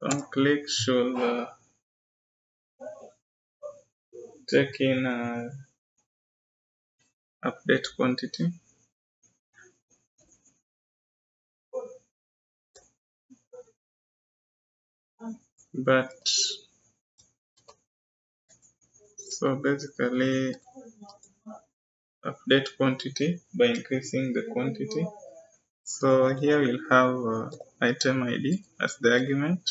on click should take in update quantity, but so basically update quantity by increasing the quantity. So here we'll have item ID as the argument,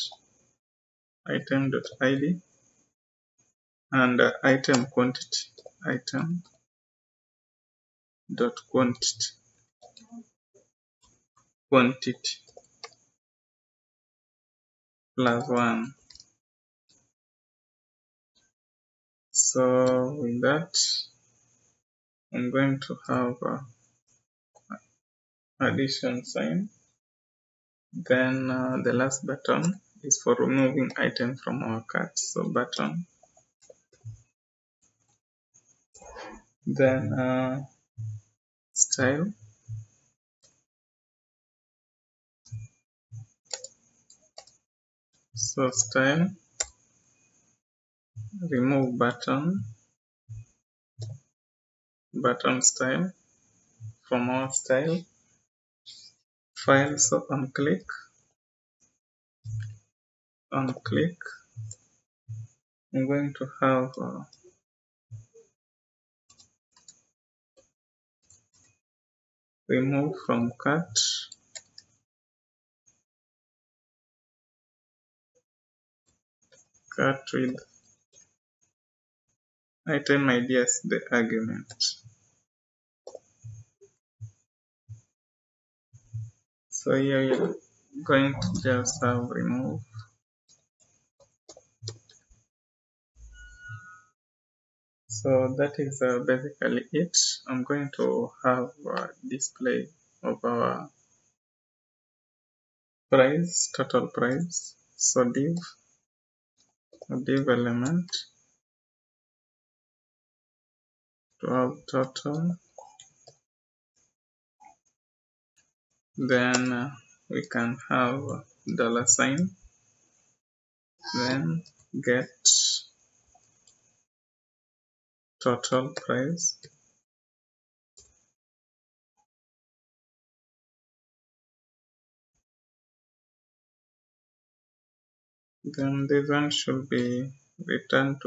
item.id, and item quantity, item.quantity, plus 1. So with that, I'm going to have addition sign. Then the last button is for removing item from our cart, so button. Then style, so style, remove button style from our style file. So on click, I'm going to have remove from cart, with item ID as the argument. So here you're going to just have remove. So that is basically it. I'm going to have display of our price, total price. So div element to have total. Then we can have dollar sign. Then get total price. Then this one should be returned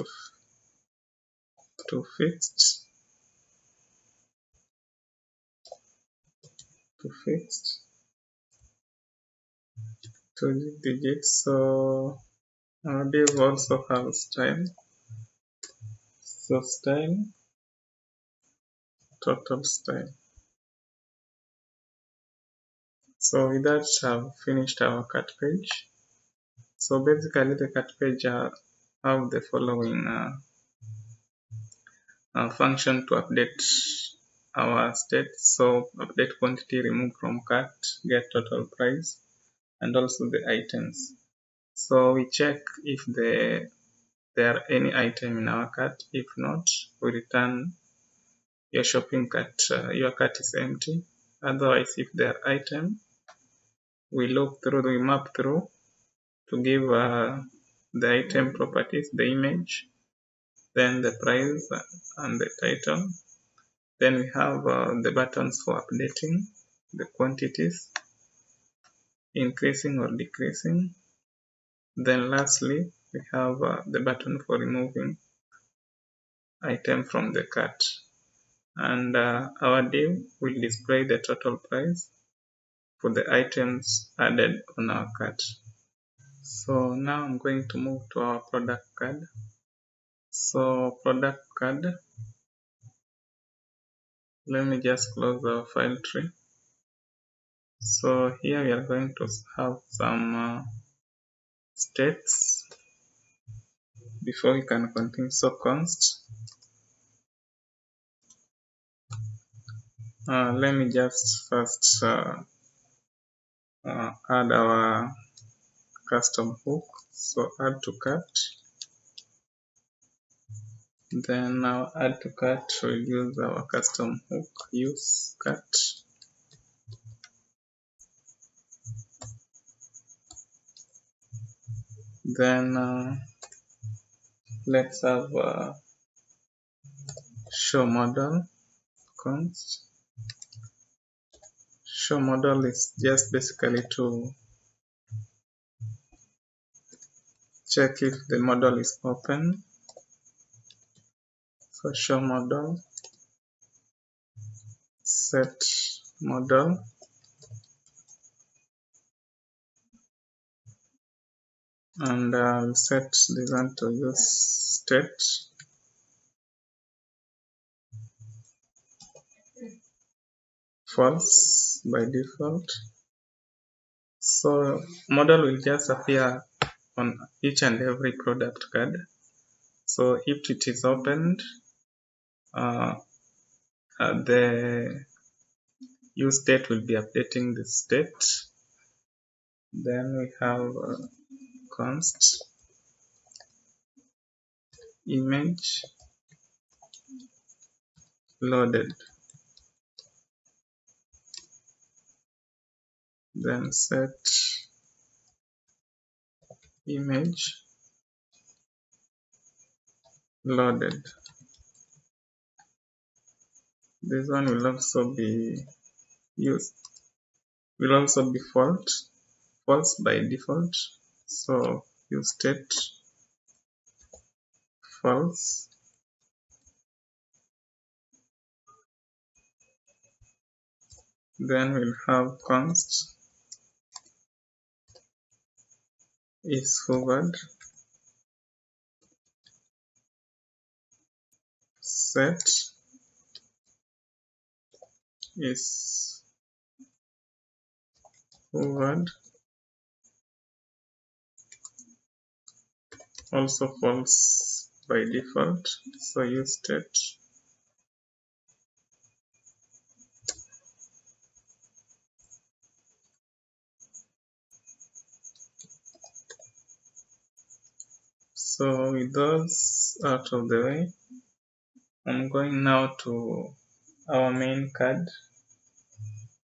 to fixed. To digits. So div also have style. So style, total style. So with that, I've finished our cut page. So basically the cut page have the following function to update our state. So update quantity, remove from cart, get total price, and also the items. So we check if there are any item in our cart. If not, we return your shopping cart, your cart is empty. Otherwise, if there are item, we map through to give the item properties, the image, then the price and the title. Then we have the buttons for updating the quantities, increasing or decreasing. Then lastly, we have the button for removing item from the cart. And our div will display the total price for the items added on our cart. So now I'm going to move to our product card. So product card, let me just close our file tree. So here we are going to have some states before we can continue. So const, let me just first add our custom hook. So add to cart. Then now add to cart will use our custom hook, use cart. Then let's have show model const. Show model is just basically to check if the model is open. So show model, set model, and we'll set this one to use state. False by default. So model will just appear on each and every product card. So if it is opened, the use state will be updating the state. Then we have const image loaded. Then set image loaded. This one will also be false by default. So use state false. Then we'll have const is hovered, set is hovered, also false by default, so use state. So with those out of the way, I'm going now to our main card.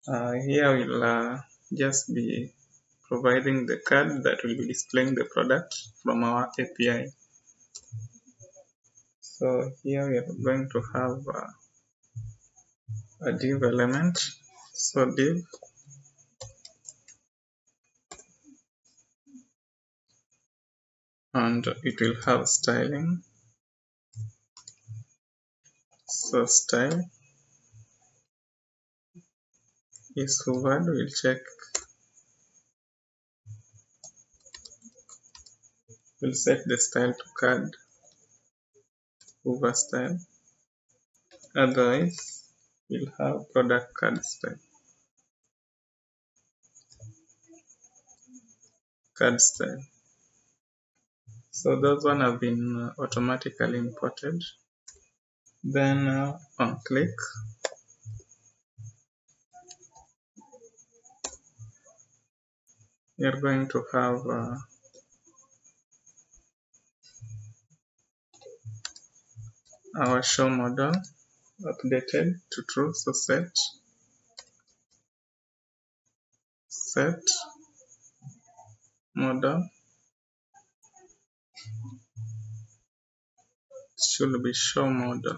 Here we'll just be providing the card that will be displaying the product from our API. So here we are going to have a div element. So div and it will have styling. So style is hovered. We'll check. We'll set the style to card hover style. Otherwise, we'll have product card style. Card style. So those one have been automatically imported. Then on click, we are going to have our show model updated to true. So set model should be show model.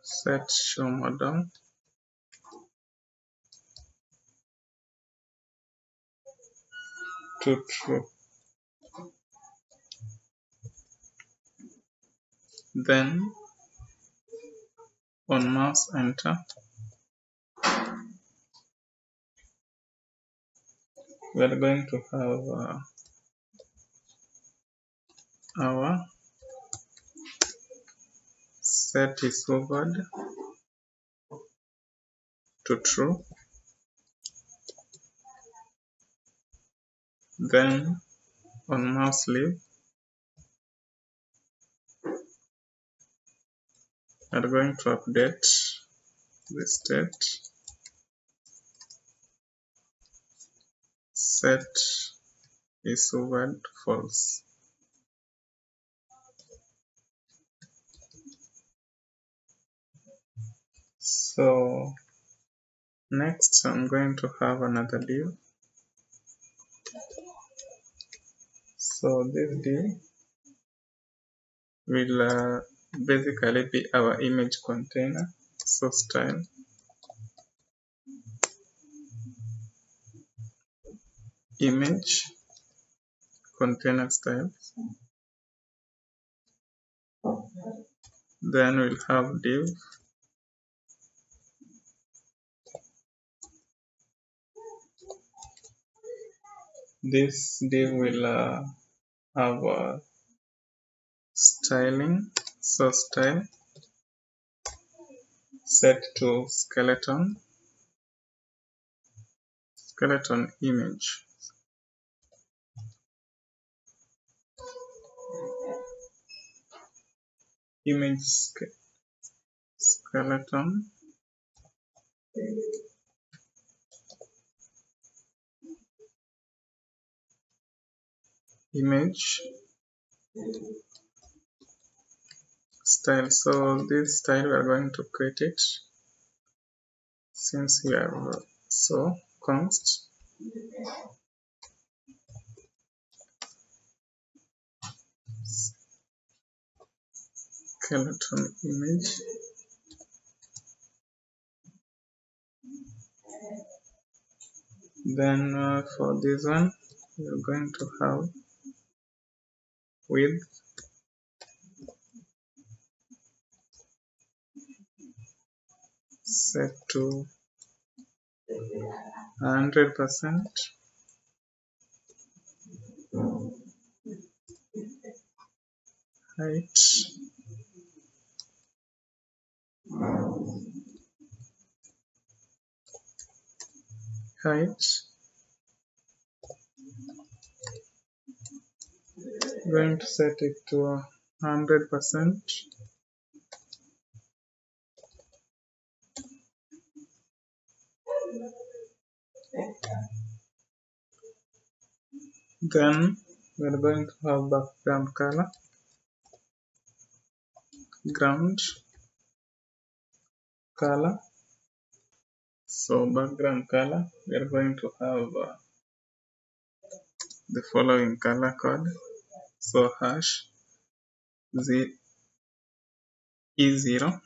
Set show model to true. Then on mouse enter, we are going to have our set is hovered to true. Then on mouse leave, we are going to update the state set is word false. So next I'm going to have another div. So this div will basically be our image container. So style image container styles. Then we'll have div. This div will have styling. So style set to skeleton image. Image skeleton image style. So this style we are going to create it since we have so const skeleton image. Then for this one we are going to have width set to 100%. Height going to set it to 100%. Then we are going to have background color, ground color. So background color, we are going to have the following color code. So hash E0,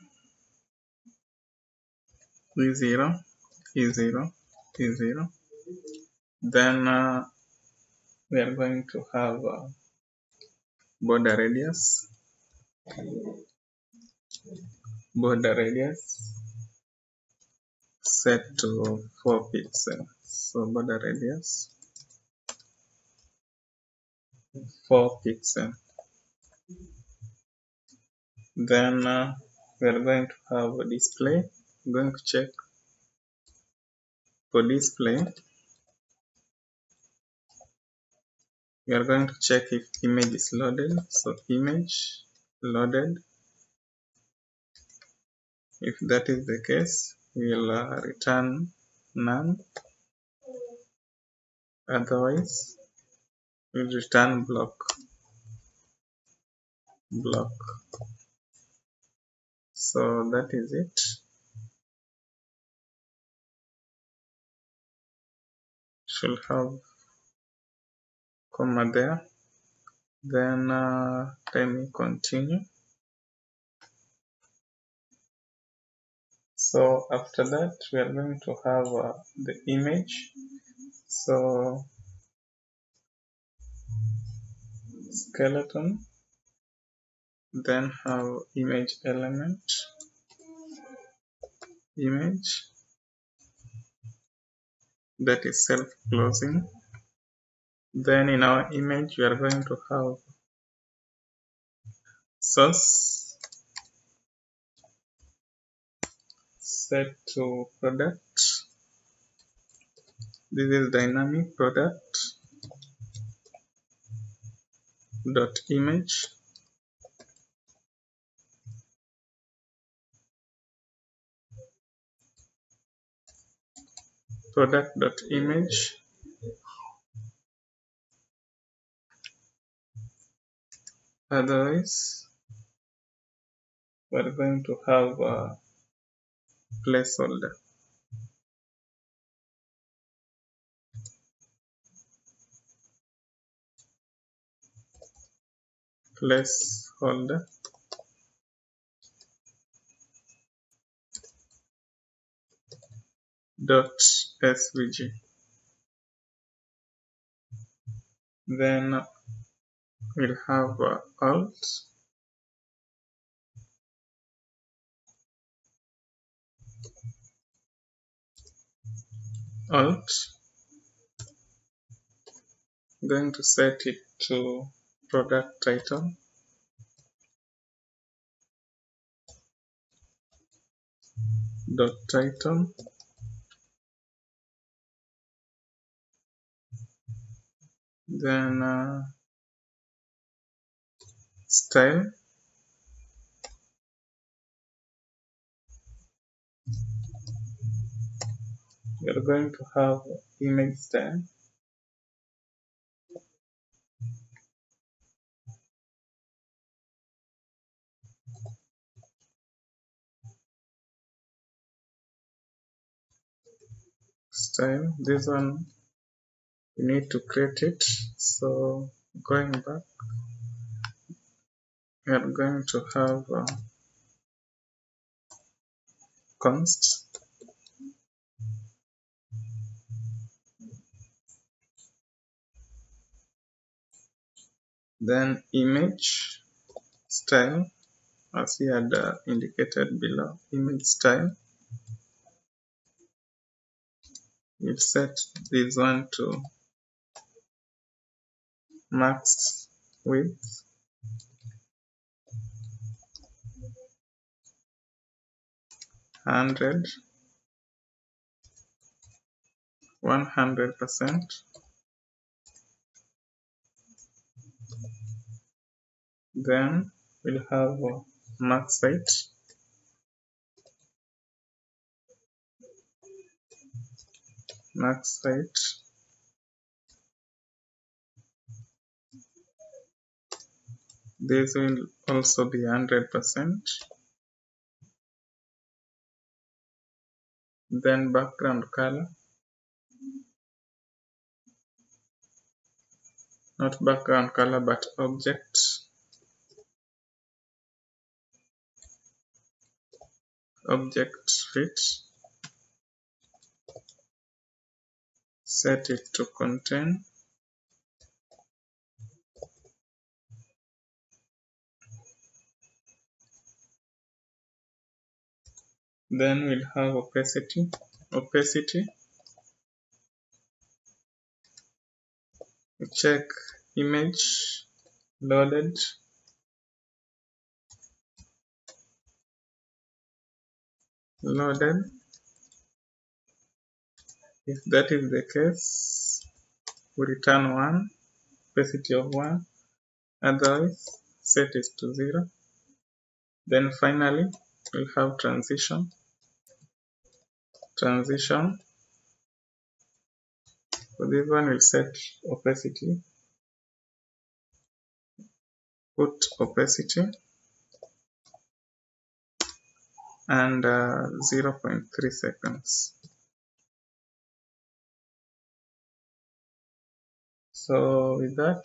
E0, E0, E0. Then we are going to have border radius set to 4 pixels. So border radius 4 pixels. Then we are going to have a display. I'm going to check for display. We are going to check if image is loaded. So image loaded. If that is the case, we will return none. Otherwise, we'll return block. So that is it. Should have comma there. Then let me continue. So after that, we are going to have the image. So skeleton, then have image element, image that is self-closing. Then in our image, we are going to have source set to product. This is dynamic product dot image. Product dot image Otherwise, we're going to have a placeholder. Placeholder dot svg. Then we'll have alt, going to set it to product title, dot title, then style, we're going to have image style, this one we need to create it. So going back, we are going to have const, then image style, as we had indicated below, image style. We'll set this one to max width, hundred, 100%. Then we'll have max height, this will also be 100%. Then background color, not background color but object fit, set it to contain, then we'll have opacity, check image loaded, if that is the case we return 1, opacity of 1, otherwise set it to 0. Then finally we'll have transition, for this one we'll set opacity, put opacity and 0.3 seconds. So with that,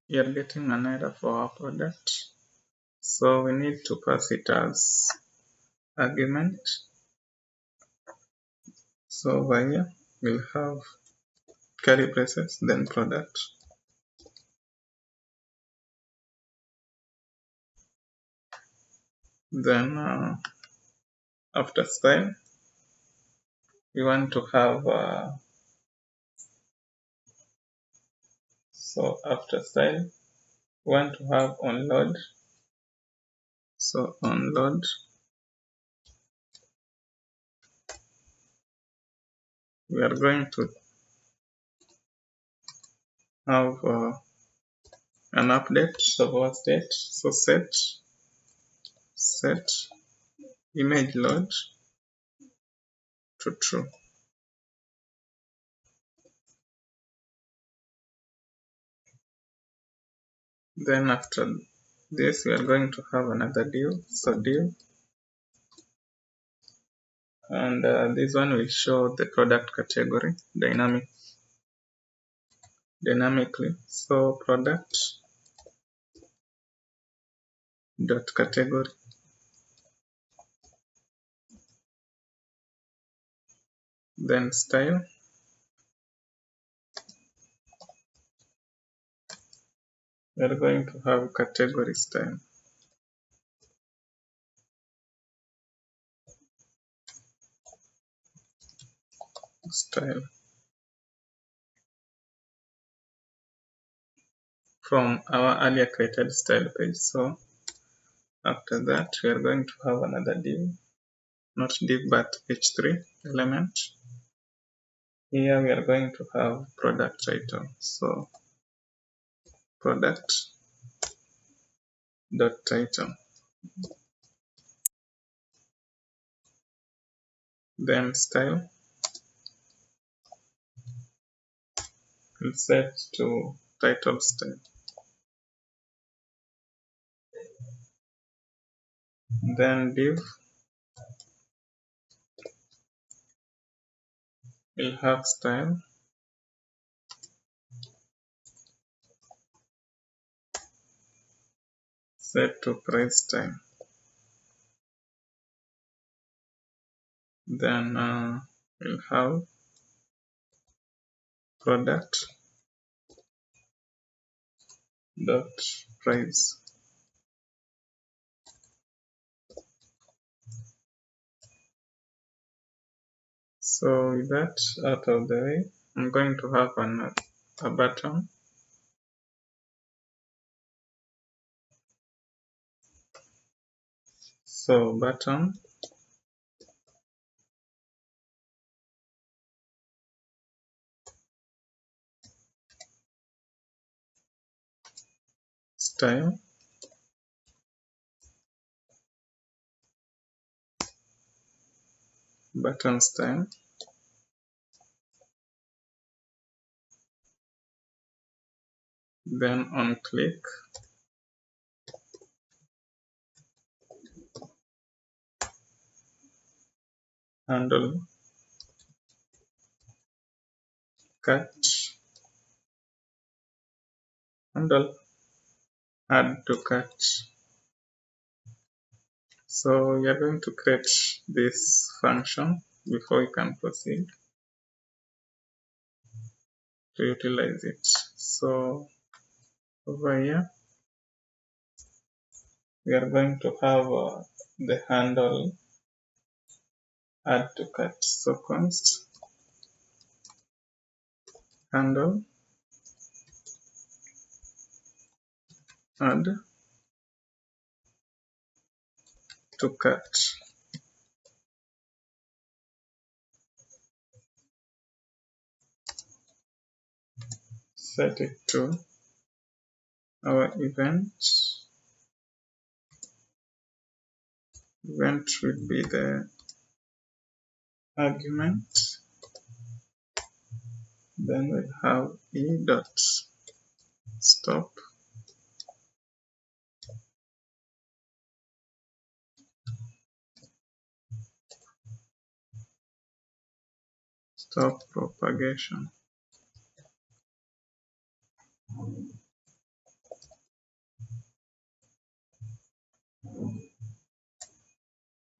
we are getting an error for our product. So we need to pass it as argument. So over here we'll have curly braces, then product. Then after style, we want to have after style, we want to have on load. So on load, we are going to have an update of our state. So set image load to true. Then after this we are going to have another div, so div, and this one will show the product category dynamically. So product dot category, then style, we are going to have category style, from our earlier created style page. So after that we are going to have another div, not div but h3 element. Here we are going to have product title, so product dot title, then style, we'll set to title style, then div will have style, set to price style, then we'll have product dot price. So with that out of the way, I'm going to have a button. So button style, button style, then on click, handle, cut, handle, add to cut. So we are going to create this function before we can proceed to utilize it. So over here we are going to have the handle add to cut. So const handle add to cut. Set it to our event. Event will be the argument. Then we'll have e dot stop propagation.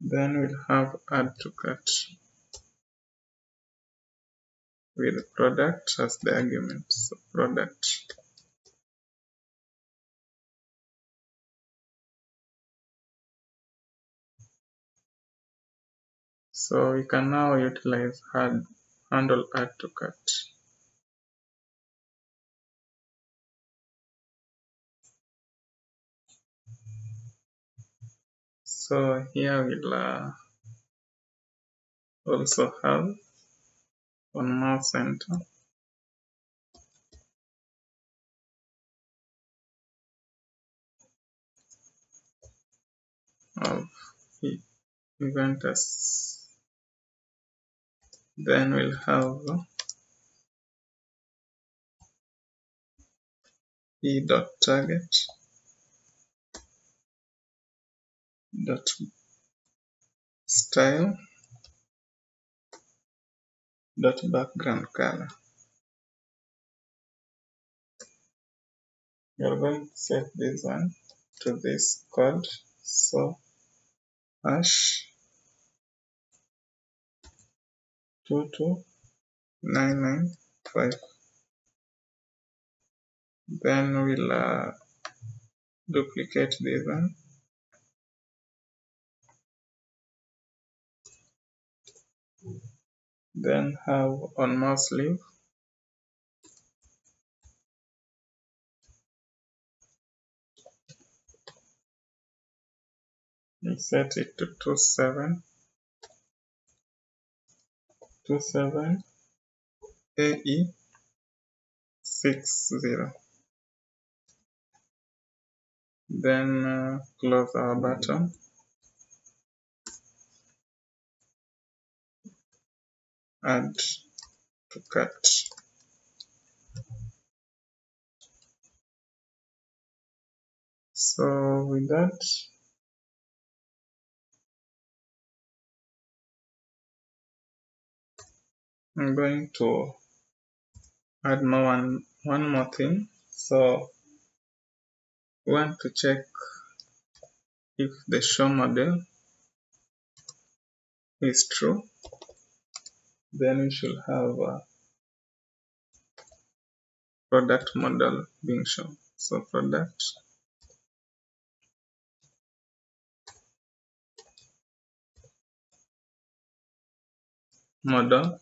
Then we'll have add to cut with product as the argument. So product so we can now utilize handle add to cut. So here we'll also have on mouse center of event as. Then we'll have e.target dot style dot background color. You're going to set this one to this code, so hash 22995. Then we'll duplicate this one, then have on mouse leaf we set it to 27 AE60. Then close our button. Add to cart. So with that, I'm going to add one more thing. So we want to check if the show model is true. Then we should have a product model being shown. So product model,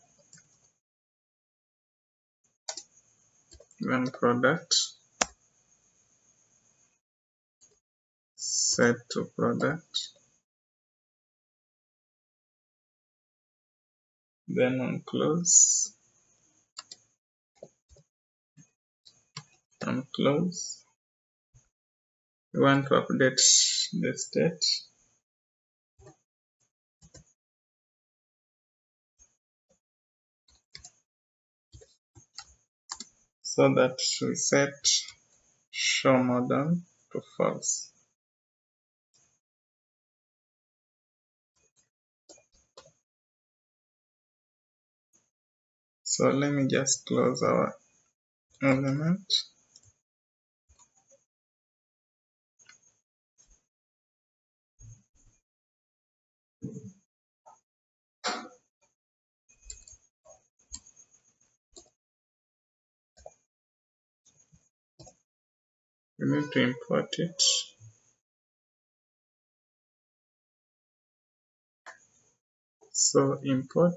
then product, set to product, then on close, we want to update the state. So that we set show model to false. So let me just close our element. We need to import it. So import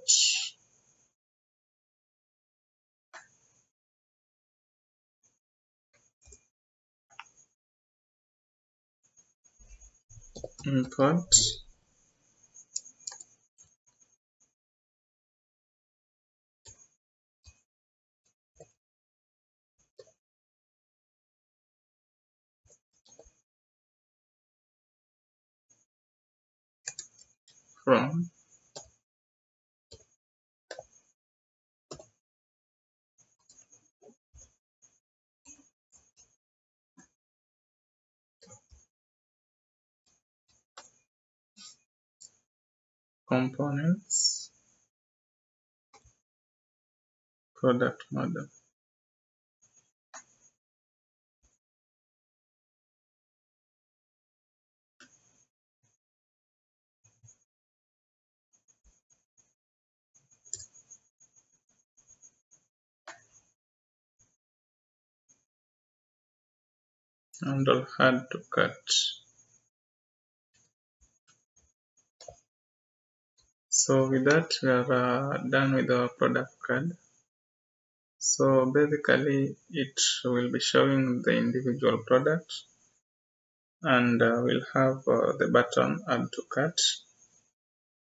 from components product model. And I'll add to cart. So with that, we are done with our product card. So basically, it will be showing the individual products, and we'll have the button add to cart.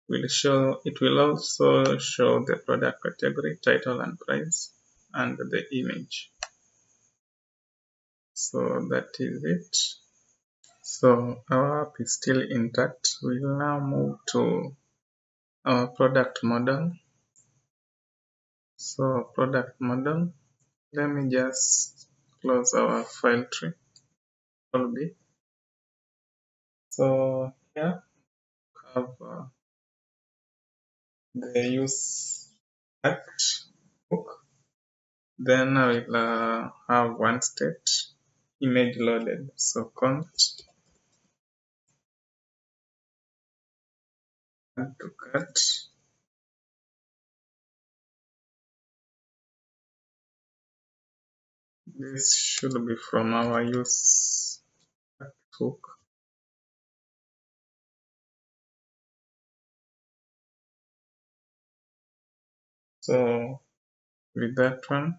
It will also show the product category, title and price, and the image. So that is it. So our app is still intact. We'll now move to our product model. So product model, let me just close our file tree. Already. So here have the use act hook. Then I will have one state image loaded. So const add to cart. This should be from our use hook. So with that one,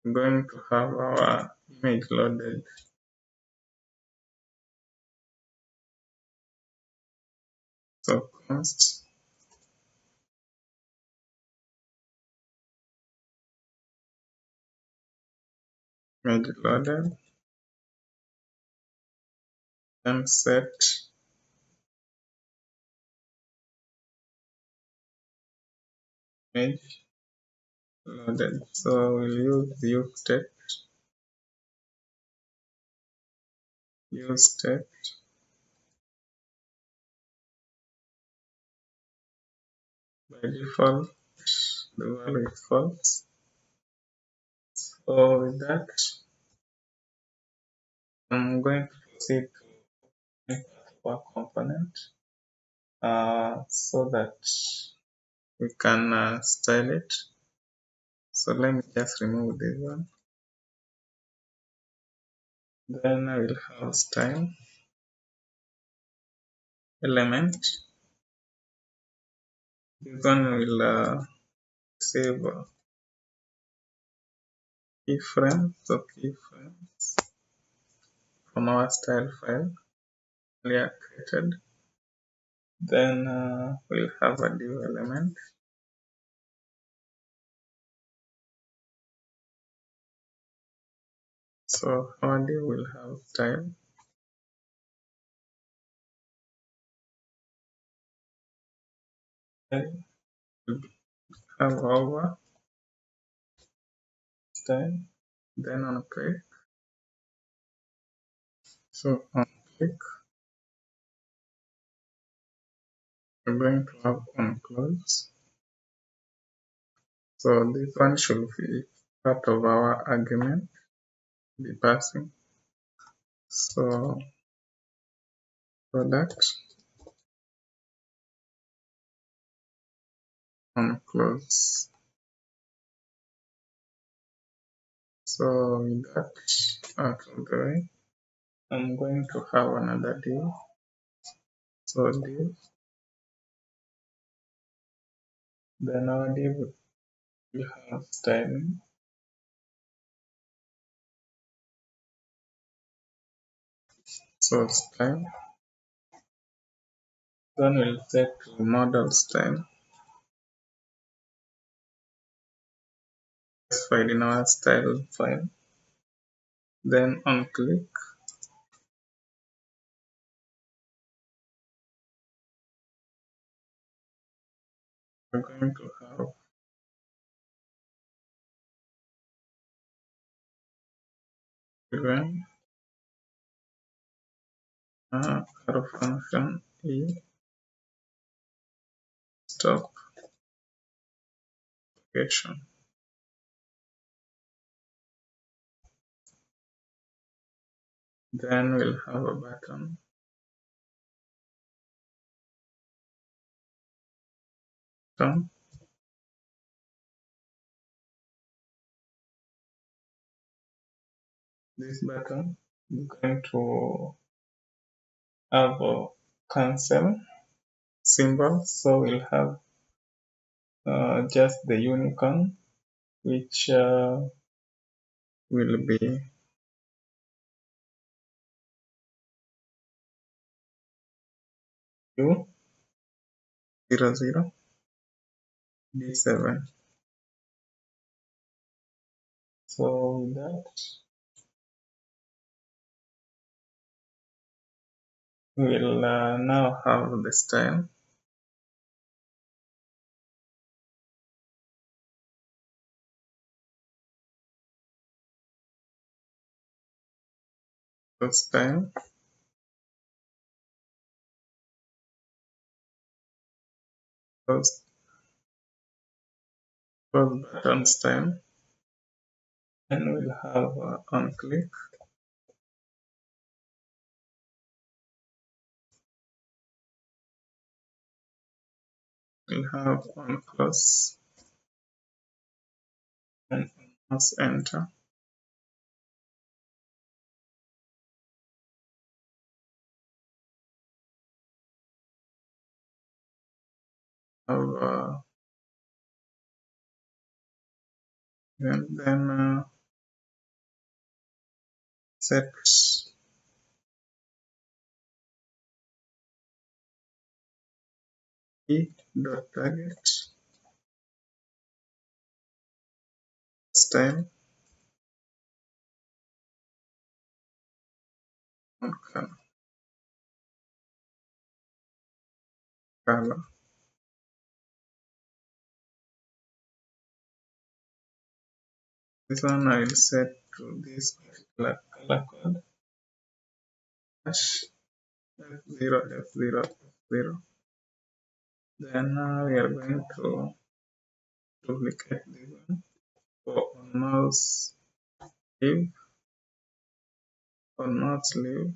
we're going to have our image loaded. So const image loaded, and set image loaded. So we'll use state by default the value is false. So with that, I'm going to proceed to make our component so that we can style it. So let me just remove this one. Then I will have style element. This one will save keyframes. So keyframes from our style file we are created. Then we'll have a div element. So our div will have style. Then we'll have over style. Then on click. So on click, we're going to have on close. So this one should be part of our argument, the passing. So product on close. So with that out of the way, I'm going to have another div. So div, then our div will have styling. So style. Then we'll set to model style. Specified in our style file. Then on click, we're going to have event arrow function e stop application. Then we'll have a button. This button is going to have a cancel symbol, so we'll have just the unicorn, which will be U00 D7. So with that, we'll now have the style. Post time, post buttons time, and we'll have on click, we'll have on close, and mouse enter. Have then set dot target style on color. This one I will set to this particular color code hash F0 F0 F0. Then we are going to duplicate this one for on mouse leave, on mouse leave.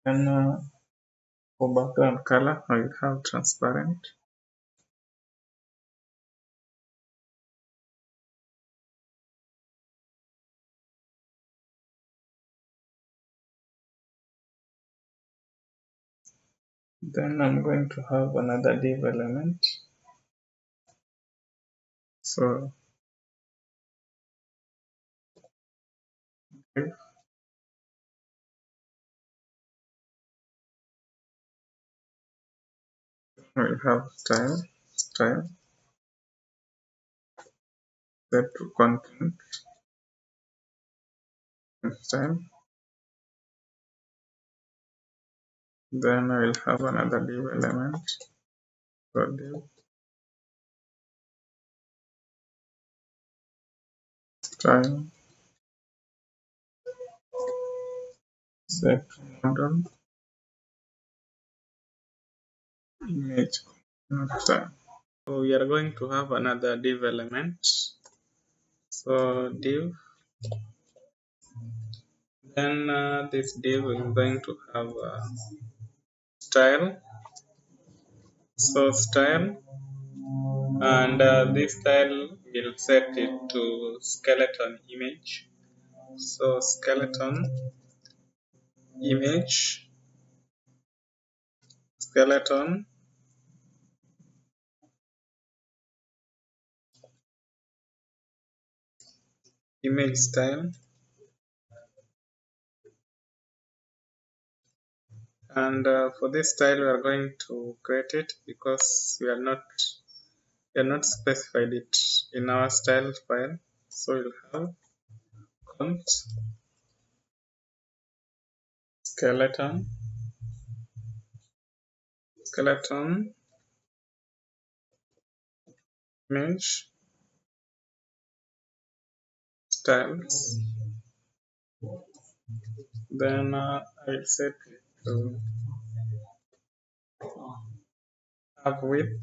Then for background color I will have transparent. Then I'm going to have another div element. So div, we have style set to content style. Then I will have another div element. So div style set model image style. So we are going to have another div element. So div, then this div is going to have style. So style, and this style will set it to skeleton image. So skeleton image, skeleton image style, and for this style we are going to create it because we are not specified it in our style file. So we'll have const skeleton image styles. Then I'll set it to have width.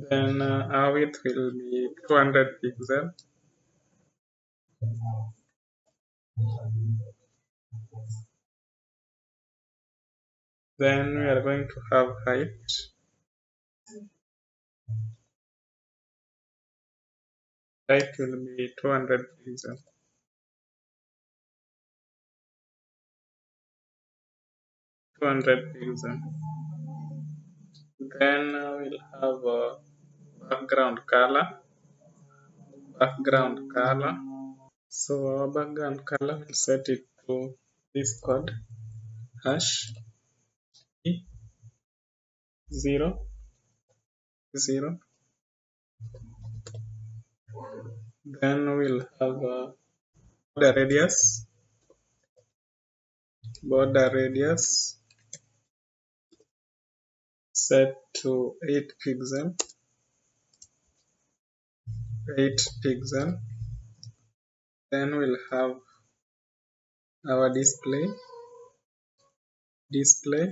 Then our width will be 200 pixels. Then we are going to have height. Height will be 200 pixels. Then we'll have background color. So our background color will set it to this code hash E0 0. Then we'll have border radius set to 8 pixel, 8 pixel. Then we'll have our display, display.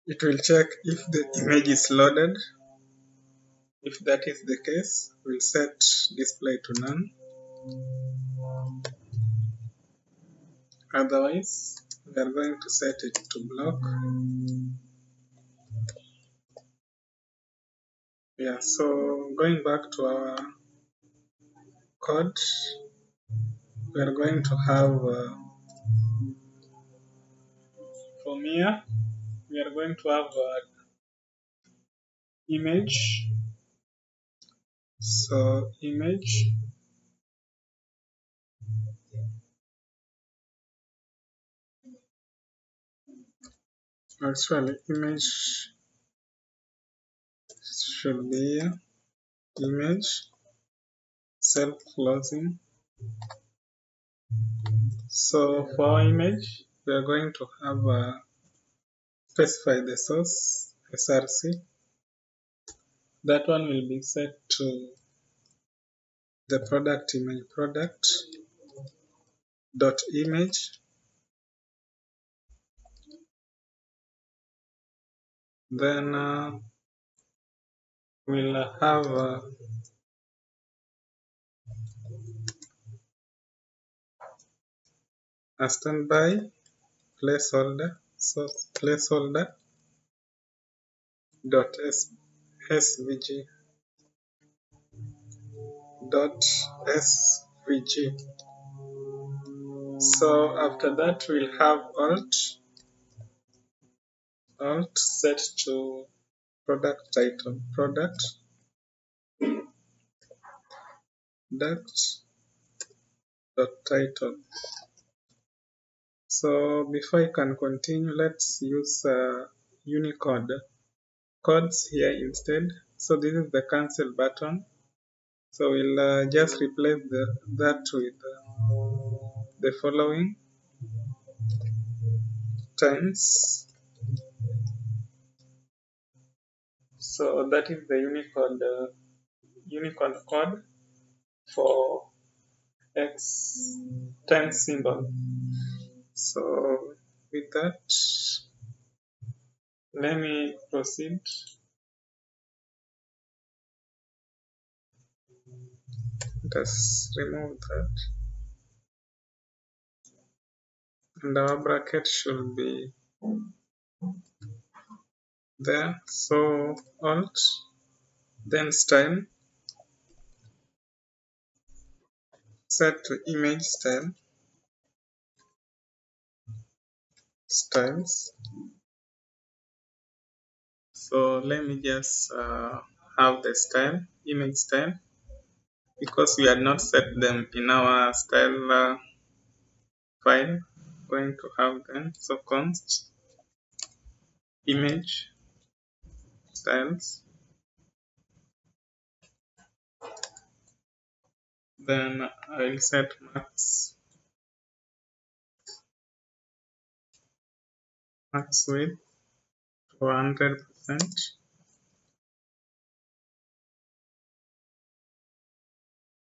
It will check if the image is loaded. If that is the case, we'll set display to none. Otherwise, we are going to set it to block. Yeah, so going back to our code, we are going to have from here, we are going to have image. So image, actually image should be image self-closing. So for our image, we are going to have specify the source src. That one will be set to the product image product dot image. Then we'll have a standby placeholder. So placeholder dot svg dot svg. So after that we'll have alt set to product title, product dot title. So before I can continue, let's use Unicode codes here instead. So this is the cancel button. So we'll just replace that with the following times. So that is the Unicode code for X times symbol. So with that, let me proceed. Let's remove that. And our bracket should be there. So alt, then style, set to image style, styles. So let me just have the style, image style, because we had not set them in our style file. Going to have them. So const image styles. Then I will set max width to 100%.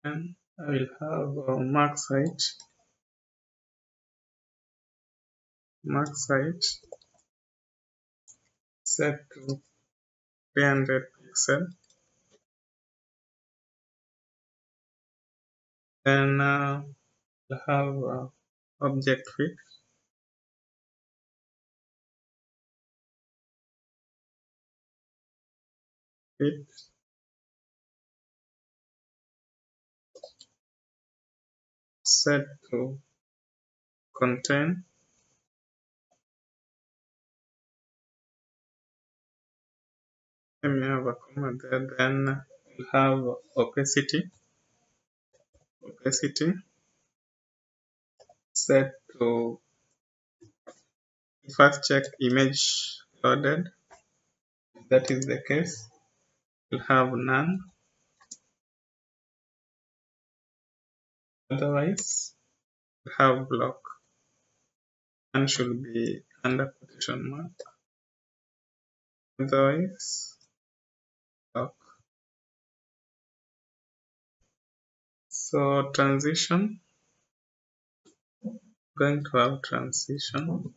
And I will have max height set to 300 pixel. Then we'll have object fit set to contain. Let me have a comma there. Then we'll have opacity set to first check image loaded. If that is the case, we'll have none. Otherwise, we'll have block. and should be under quotation mark, otherwise block. So transition, going to have transition,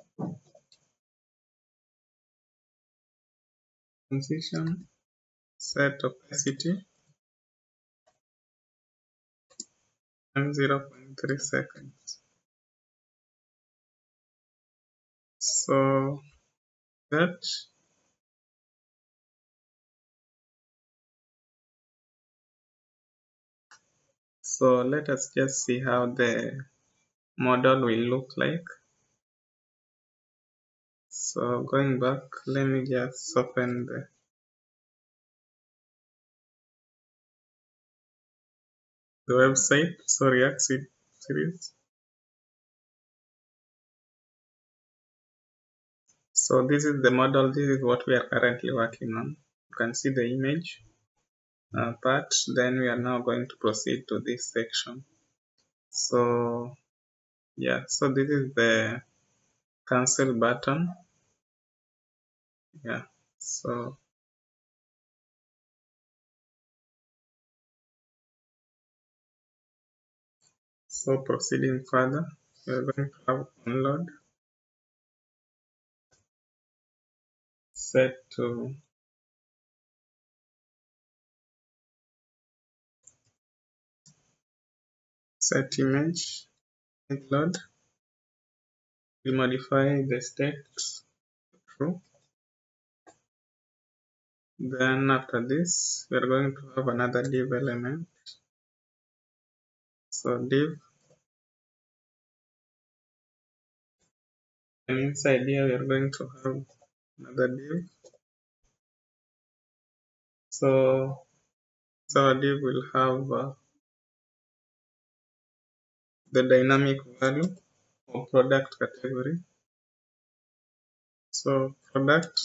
set opacity and 0.3 seconds. So that so let us just see how the model will look like. So going back, let me just open the website, so React series. So this is the model, this is what we are currently working on. You can see the image part, then we are now going to proceed to this section. So yeah, so this is the cancel button. Yeah, so proceeding further, we are going to have download set to set image load. We modify the state to true. Then after this, we are going to have another div element. So div, and inside here we are going to have another div. So our div will have the dynamic value of product category. So product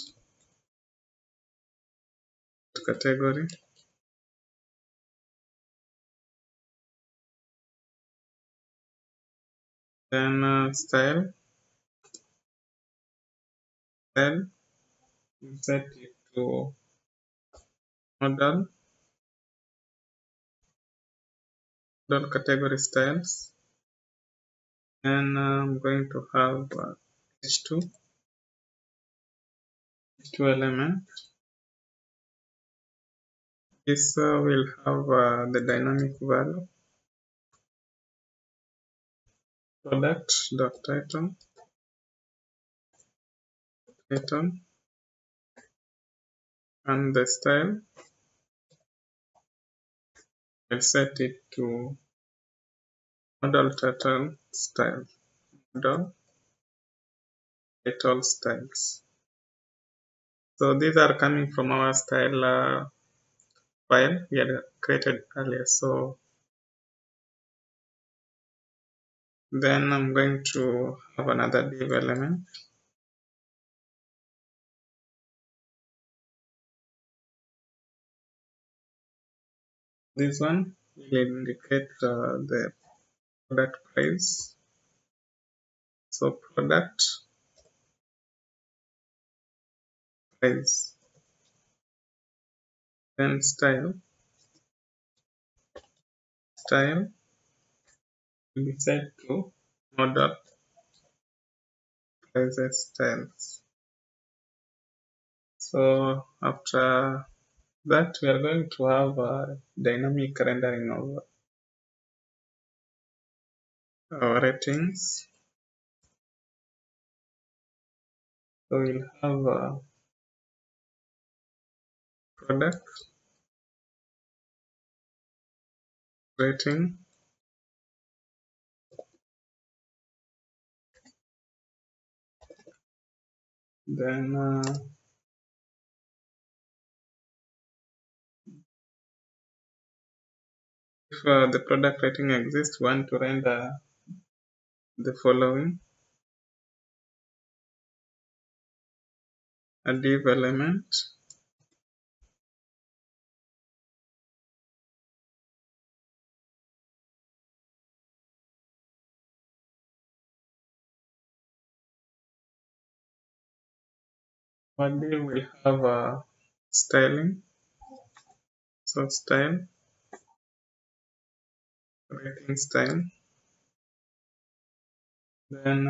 category, then style, then we set it to model category styles, and I'm going to have h2 element. This will have the dynamic value product.title and the style. I'll set it to model title style, model title styles. So these are coming from our style file we had created earlier. So then I'm going to have another div element. This one will indicate the product price. So product price, then style will be set to model prices styles. So after that, we are going to have a dynamic rendering of our ratings. So we'll have a product rating, then if the product rating exists, we want to render the following: a div element, Our div will have a styling. So style, rating style. Then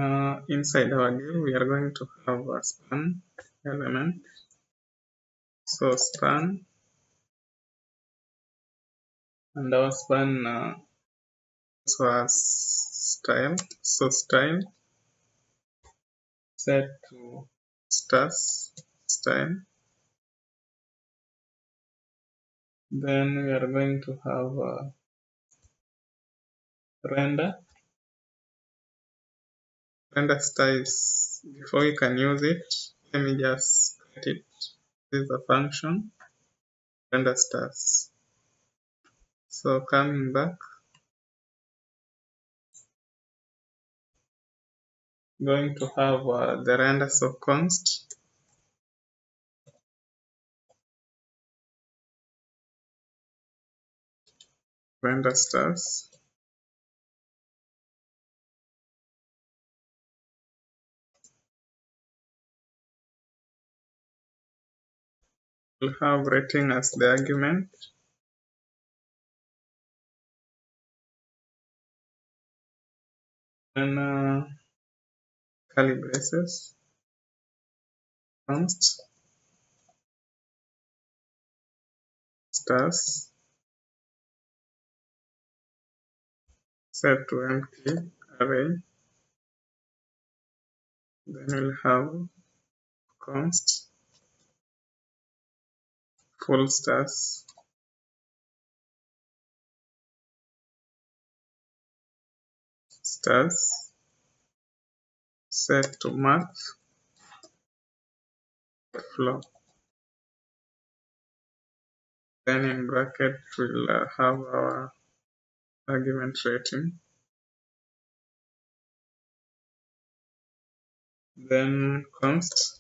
inside our div, we are going to have a span element. So span, and our span also has style. So style set to stars style. Then we are going to have a render. Render styles. Before you can use it, let me just create it. This is a function, render stars. So coming back, going to have the render of const. Render stars. We'll have rating as the argument. Then curly braces, const stars set to empty array. Then we'll have const full stars set to math flow. Then in bracket we'll have our argument rating. Then const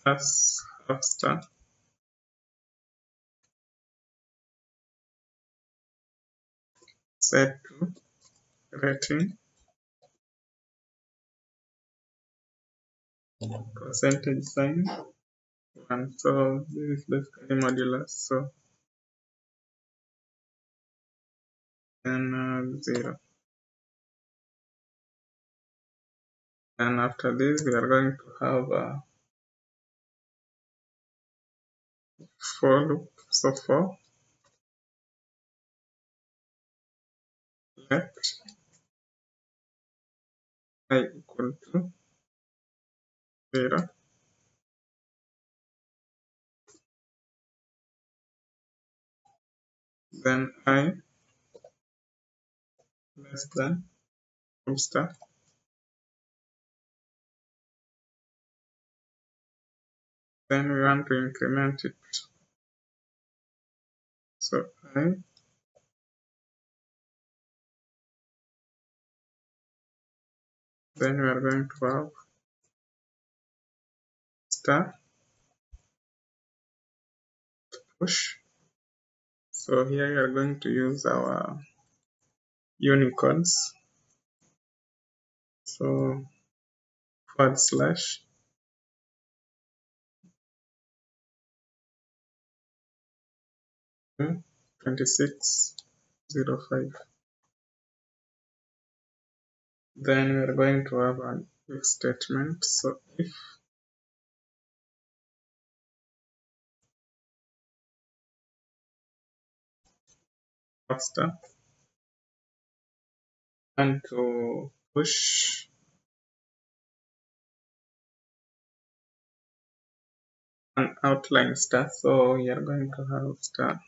as half star set to rating percentage sign 1. So this is basically modulus. So then 0. And after this, we are going to have a for loop. So for let I equal to 0, then I less than full stop. Then we want to increment it. So I, then we are going to have star push. So here we are going to use our Unicodes. So forward slash -2605. Then we are going to have an if statement. So if after and to push an outline star. So we are going to have star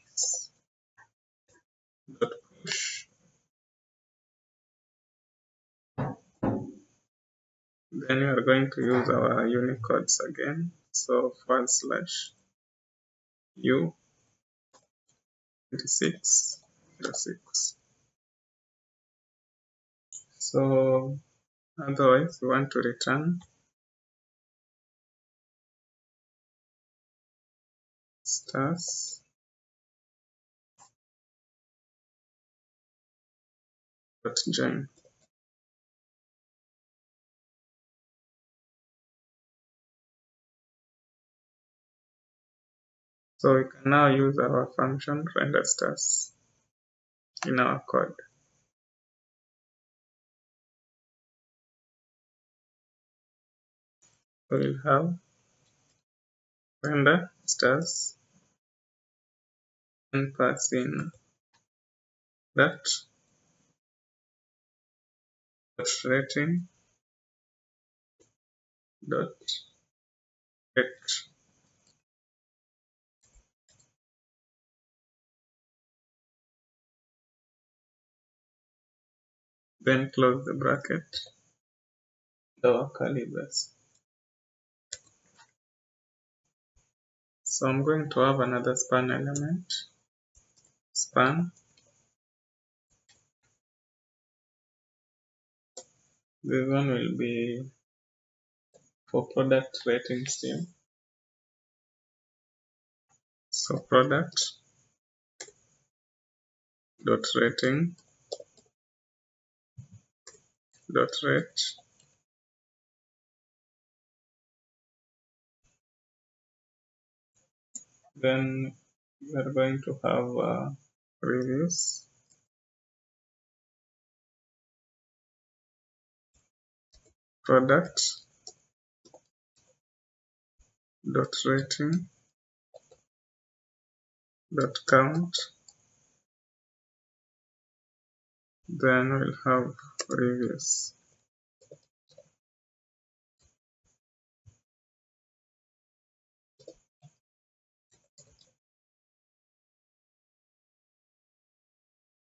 dot push. Then we are going to use our Unicodes again. So forward slash U 2606. So otherwise we want to return stars dot join. So we can now use our function render stars in our code. We'll have render stars and pass in that rating dot rect. Then close the bracket, our curly brace. So I'm going to have another span element, span. This one will be for product rating stream. So product dot rating dot rate. Then we are going to have reviews. Product dot rating dot count. Then we'll have reviews.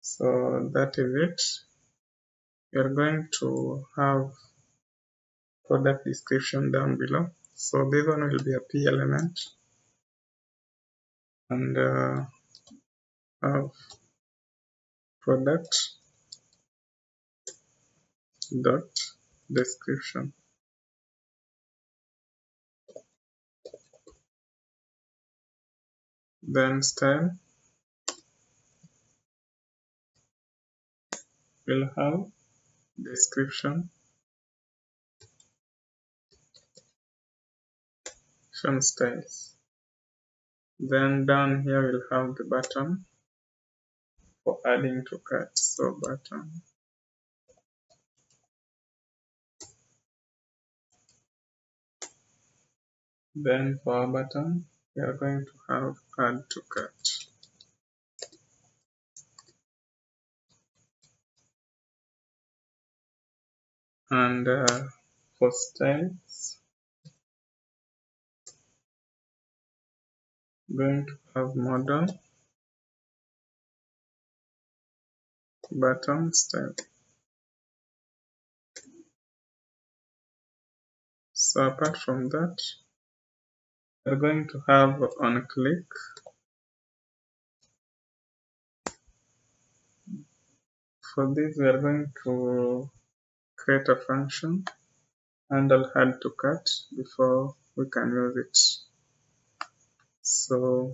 So that is it. We are going to have product description down below. So this one will be a P element, and have product dot description. Then style will have description styles. Then down here we'll have the button for adding to cart. So button. Then for our button, we are going to have add to cart. And for styles, going to have model button style. So apart from that, we're going to have on click. For this, we are going to create a function handle add to cart before we can use it. So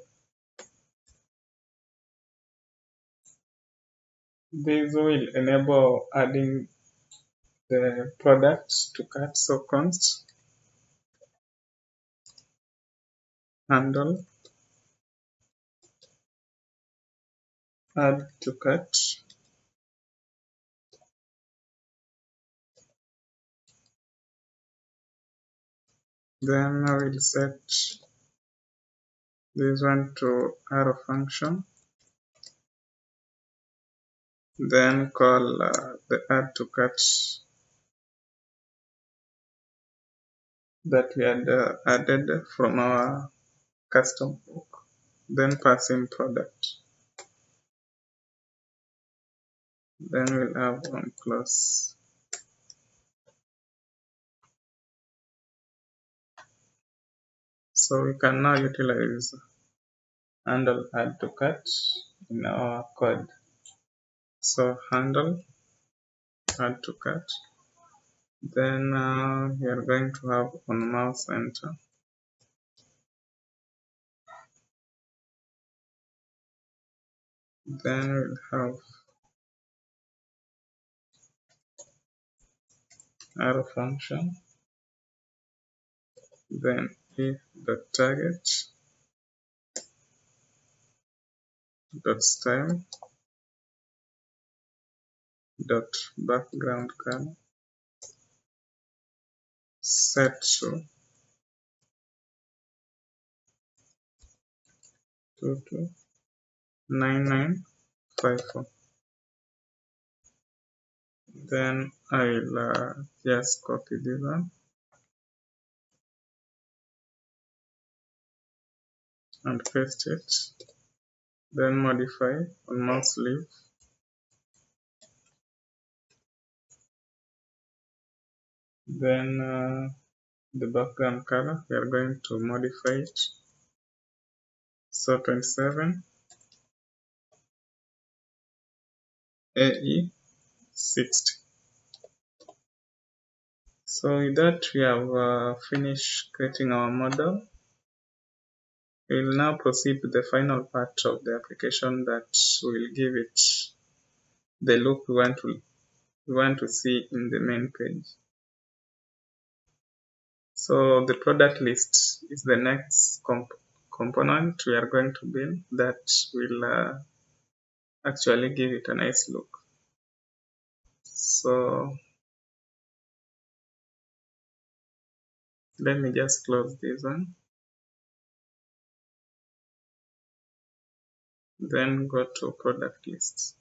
this will enable adding the products to cart. So const handle add to cart. Then I will set this one to arrow function. Then call the add to cart that we had added from our custom hook. Then pass in product. Then we'll have on close. So we can now utilize handle add to cart in our code. So handle add to cart. Then we are going to have on mouse enter. Then we'll have arrow function. Then if the target dot style dot background color set to 229954. Then I'll just copy this one and paste it. Then modify on mouse sleeve. Then the background color, we are going to modify it. So 27 AE 60. So with that, we have finished creating our model. We will now proceed to the final part of the application that will give it the look we want to see in the main page. So the product list is the next component we are going to build that will actually give it a nice look. So let me just close this one. Then go to product lists.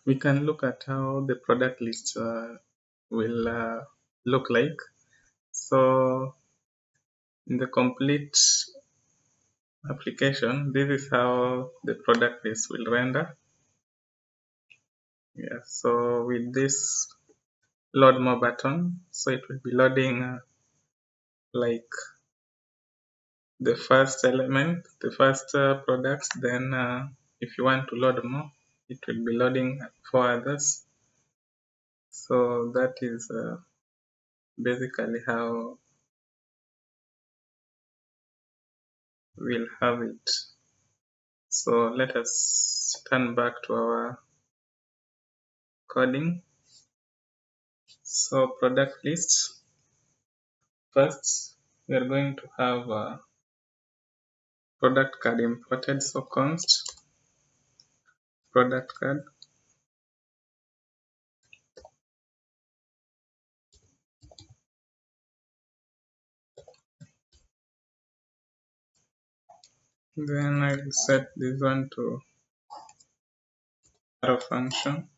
We can look at how the product list will look like. So in the complete application, this is how the product list will render. Yeah, so with this load more button, so it will be loading like the first element, the first products. Then if you want to load more, it will be loading 4 others. So that is basically how we'll have it. So let us turn back to our coding. So product list. First, we are going to have a product card imported. So const product card. Then I will set this one to arrow function.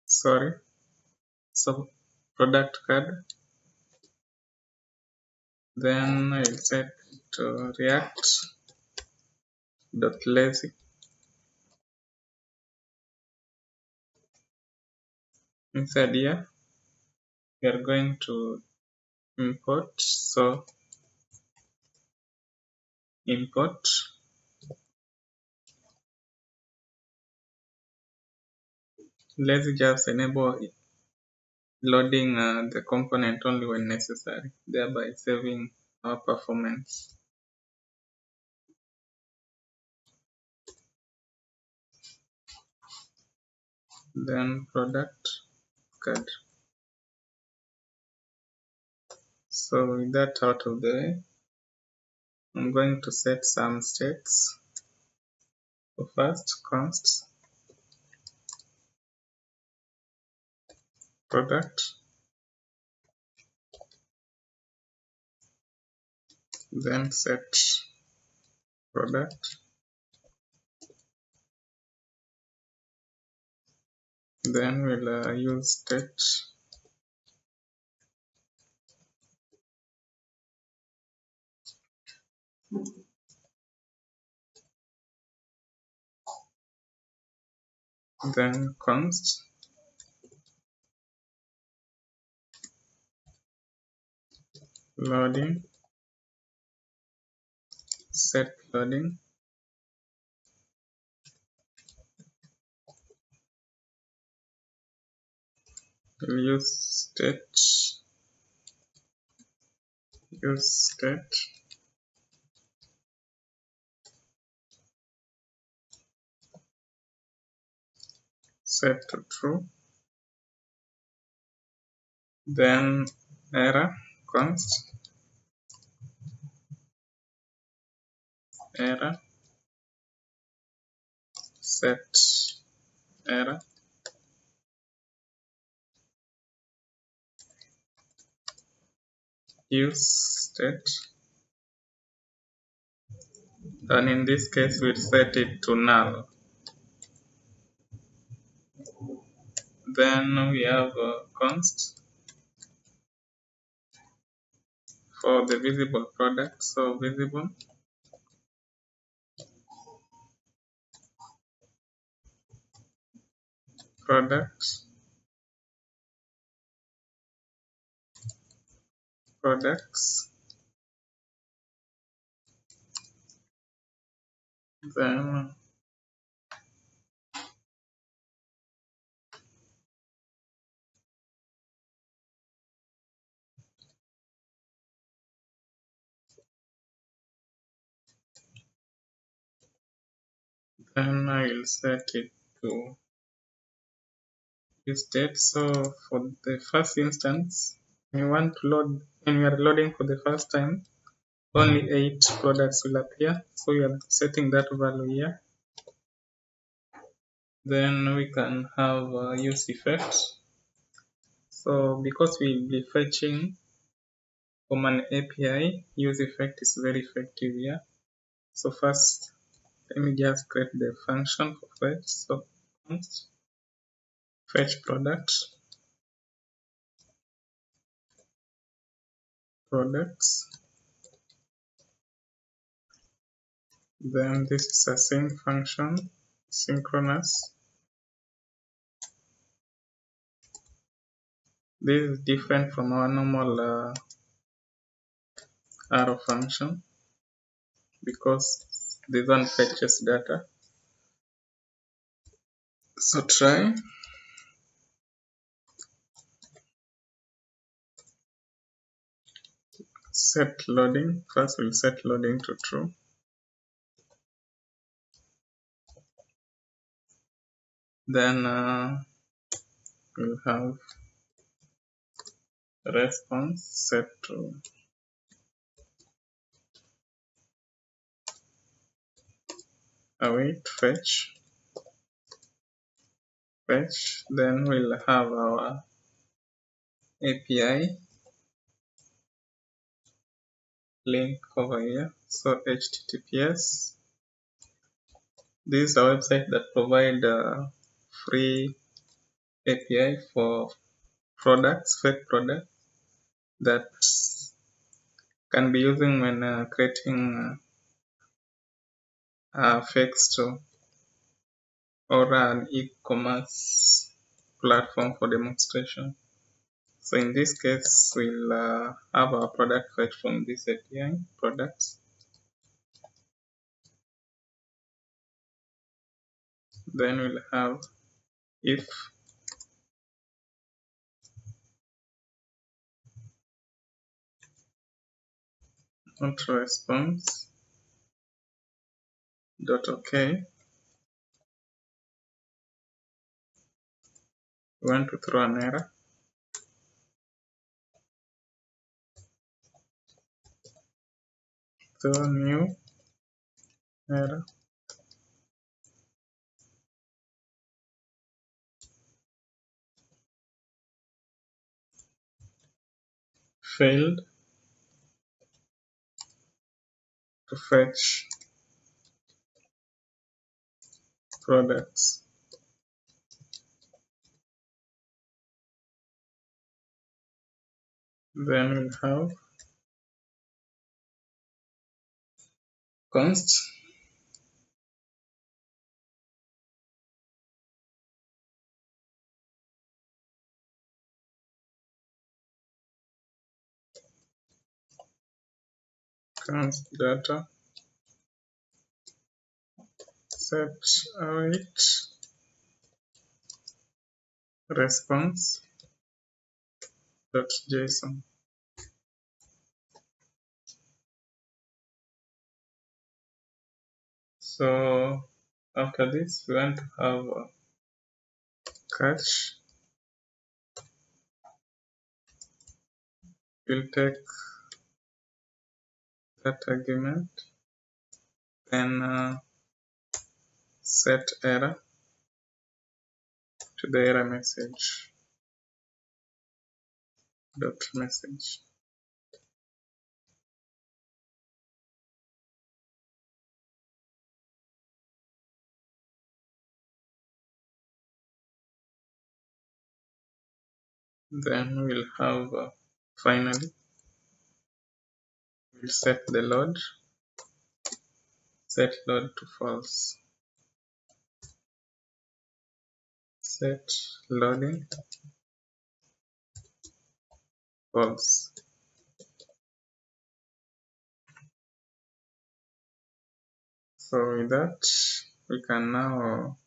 Sorry. So product card. Then I will set to react dot lazy. Inside here, we are going to import. So import lazy just enable loading the component only when necessary, thereby saving our performance. Then product card. So with that out of the way, I'm going to set some states. So first const product, then set product, then we'll use state, then const loading, set loading, we'll use state, set to true, then error const error, set error, use state, and in this case we'll set it to null. Then we have const for the visible product, so visible products, then I will set it to use state. So for the first instance, when we are loading for the first time, only 8 products will appear. So we are setting that value here. Then we can have use effect. So because we'll be fetching from an API, use effect is very effective here. So first, let me just create the function for fetch. So const fetch products, then this is a sync function, synchronous. This is different from our normal arrow function because this one fetches data. So try set loading. First we'll set loading to true. Then we'll have response set to await fetch. Then we'll have our API link over here. So HTTPS. This is a website that provides free API for products, fake products that can be using when creating a fake store or an e-commerce platform for demonstration. So in this case, we'll have our product fetch from this API products. Then we'll have if not response dot okay. We want to throw an error. Throw new error. Failed to fetch products. Then we'll have const data set await response dot json. So after this, we want to have a catch. We'll take that argument then set error to the error message dot message. Then we'll have finally we'll set the load, set load to false, set loading false. So with that, we can now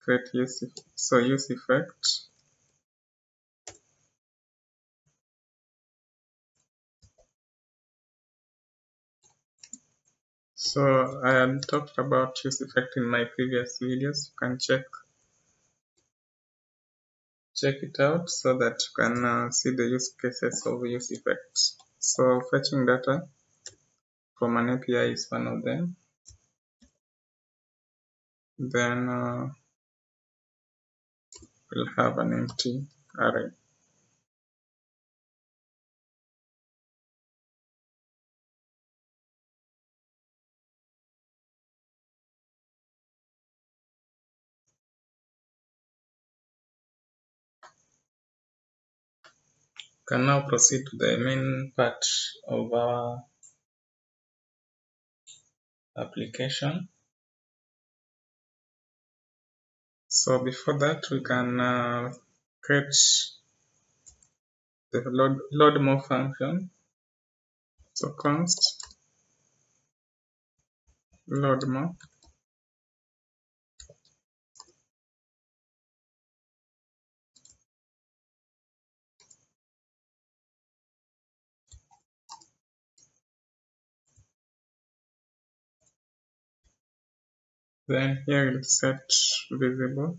create use effect. So I had talked about use effect in my previous videos. You can check it out so that you can see the use cases of use effects. So fetching data from an API is one of them. Then we'll have an empty array. Can now proceed to the main part of our application. So before that, we can create the load more function. So const load more. Then here we'll set visible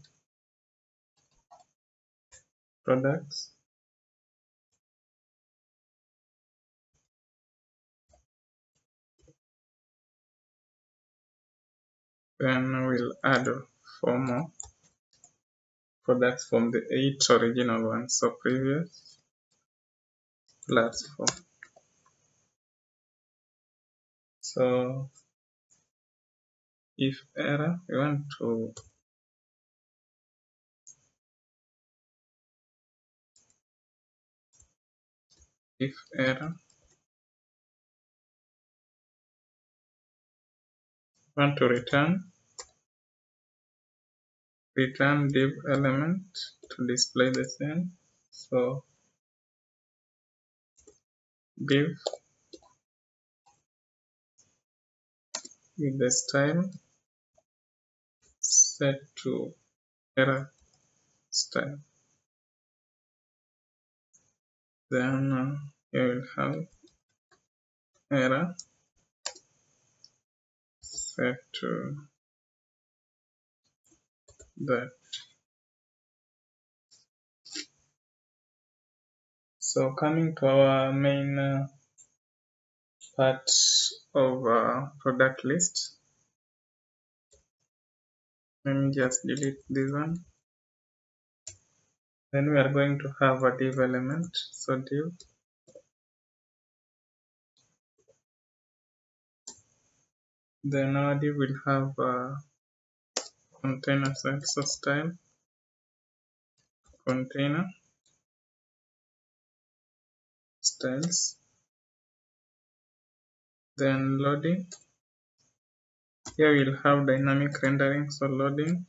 products. Then we'll add 4 more products from the 8 original ones. So previous plus 4. So if error, we want to if error, want to return div element to display the same. So div with the style set to error style. Then here we'll have error set to that. So coming to our main part of product list. Let me just delete this one. Then we are going to have a div element. So div then our div will have a container set. So style container styles. Then loading. Here we'll have dynamic rendering. So loading.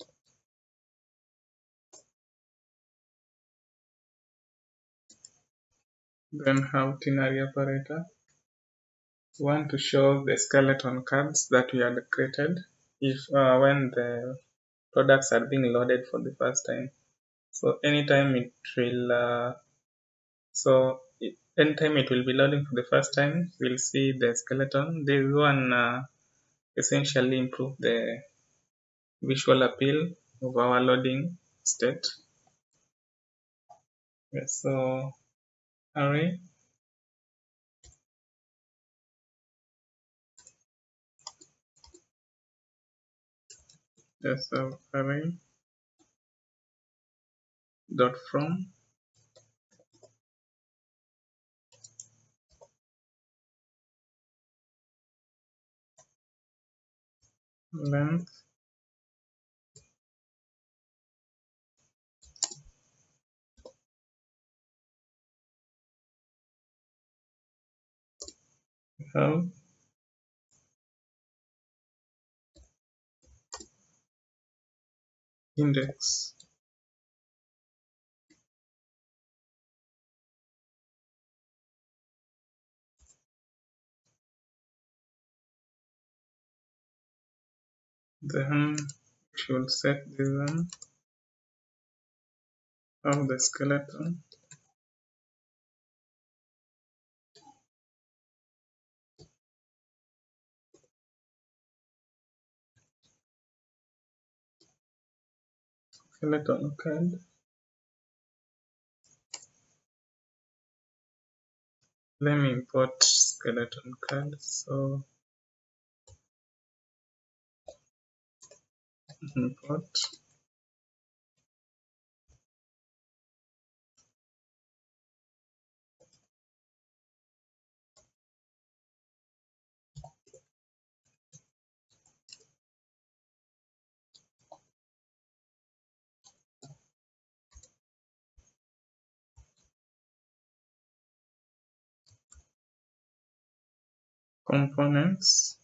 Then have ternary operator. We want to show the skeleton cards that we had created if when the products are being loaded for the first time. So anytime it will anytime it will be loading for the first time, we'll see the skeleton. This one essentially improve the visual appeal of our loading state. Okay, so array just have array dot from length have index. Then should set this one of the skeleton card. Let me import skeleton card. So import components.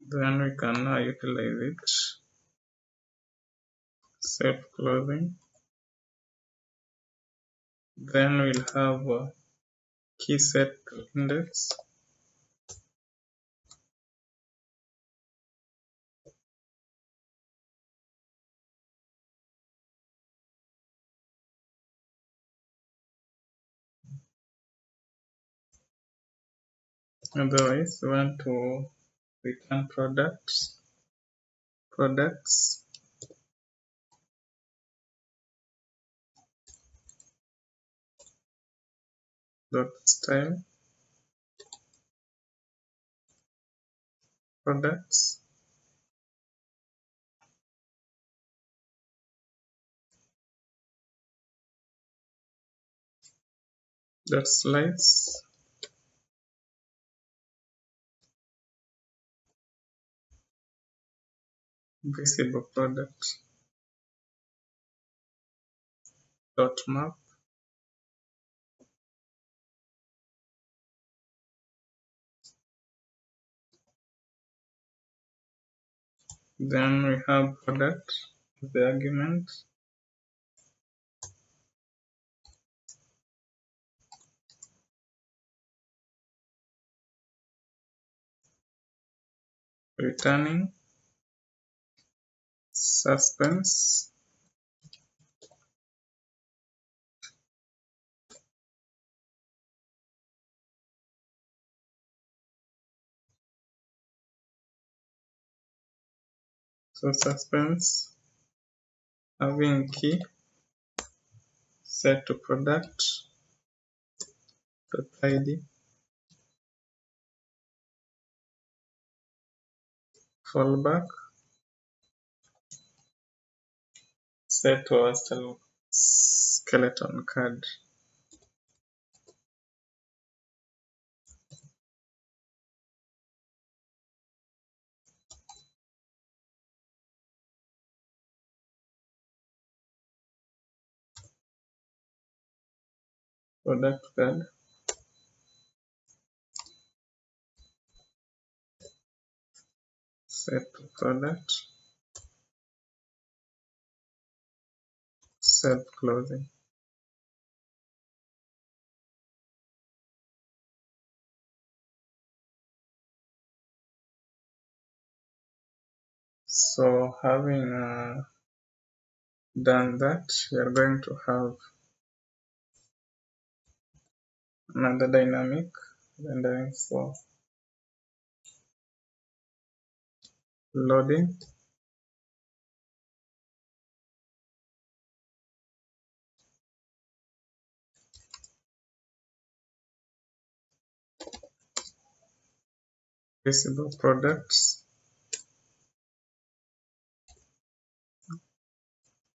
Then we can now utilize it. Self closing. Then we'll have a key set to index. Otherwise, we want to return products dot style products dot slides visible product dot map. Then we have product the argument. Returning suspense so suspense having key set to product dot id fallback set to our skeleton card. Product card set to product self closing. So having done that, we are going to have another dynamic rendering for loading. visible products,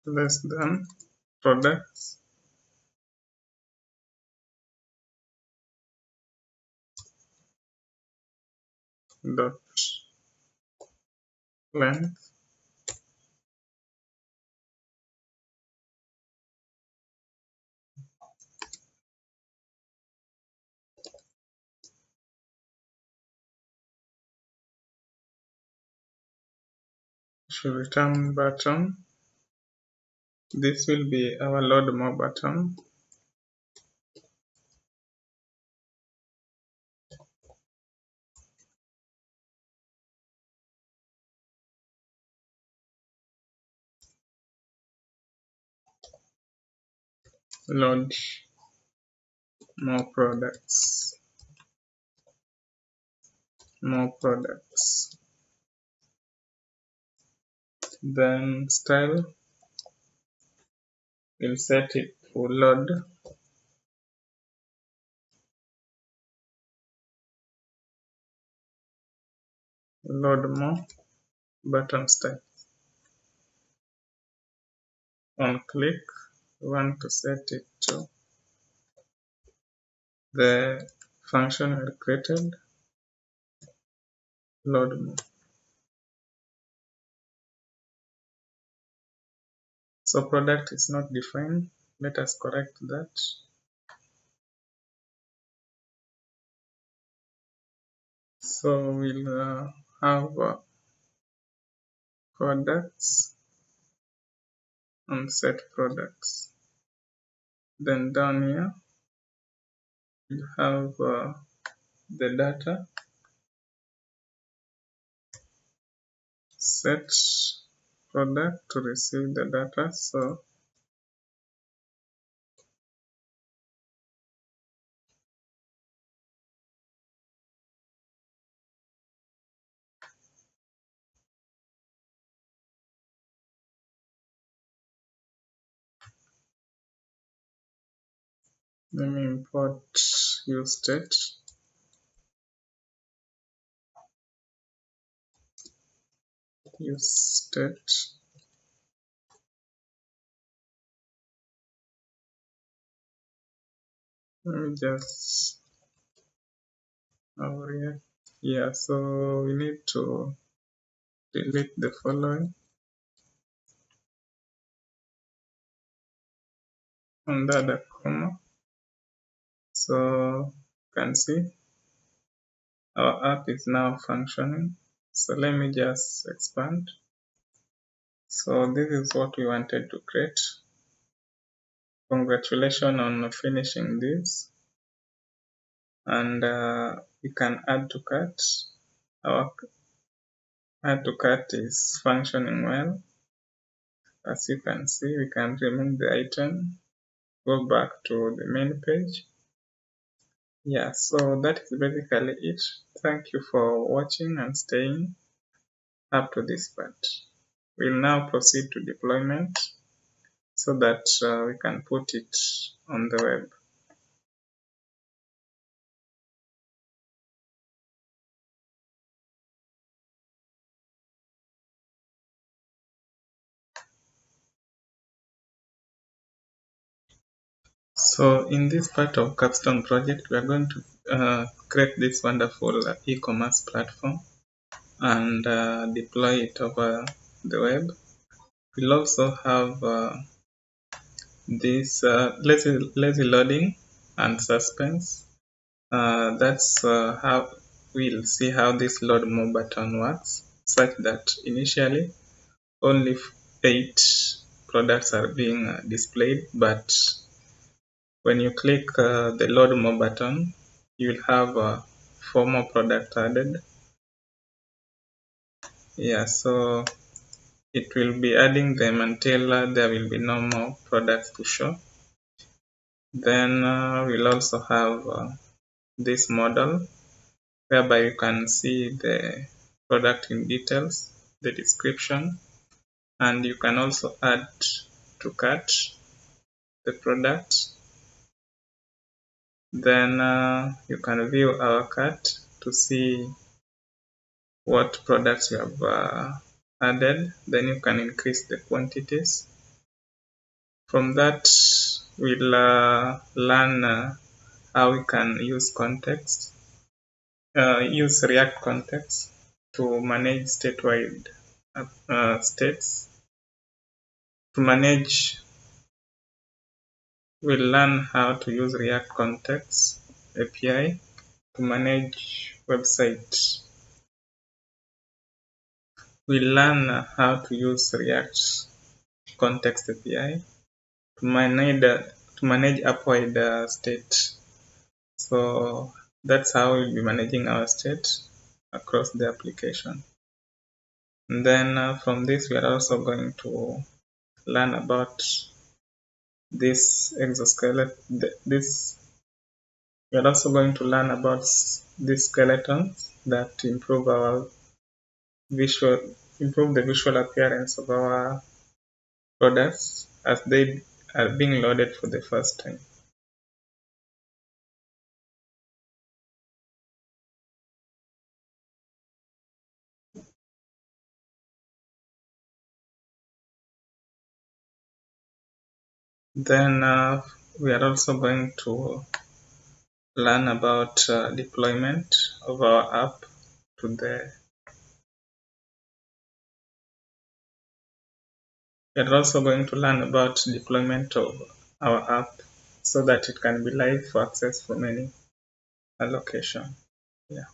less than products, dot length, should return button. This will be our load more button. Load more products, more products. Then style, we'll set it to load. Load more button style. On click, we want to set it to the function we created, load more. So product is not defined. Let us correct that. So we'll have products and set products. Then down here we have the data, set product to receive the data. So let me import useState. useState. Let me just over here. Yeah, so we need to delete the following under the comma. So you can see our app is now functioning. So let me just expand. So this is what we wanted to create. Congratulations on finishing this. And we can add to cart. Our add to cart is functioning well. As you can see, we can remove the item, go back to the main page. Yeah, so that is basically it. Thank you for watching and staying up to this part. We'll now proceed to deployment so that we can put it on the web. So in this part of Capstone project, we are going to create this wonderful e-commerce platform and deploy it over the web. We'll also have this lazy loading and suspense. That's how we'll see how this load more button works, such that initially only 8 products are being displayed, but when you click the load more button, you will have 4 more products added. Yeah, so it will be adding them until there will be no more products to show. Then we'll also have this model whereby you can see the product in details, the description, and you can also add to cart the product. Then you can view our cart to see what products you have added, then you can increase the quantities. From that, we'll learn how we can use context, use React context to manage statewide states. To manage, we'll learn how to use React context API to manage website. We'll learn how to use React context API to manage app-wide state. So that's how we'll be managing our state across the application. And then from this, we are also going to learn about this exoskeleton. We are also going to learn about these skeletons that improve the visual appearance of our products as they are being loaded for the first time. Then we are also going to learn about deployment of our app to the. We are also going to learn about deployment of our app so that it can be live for access from any location. Yeah.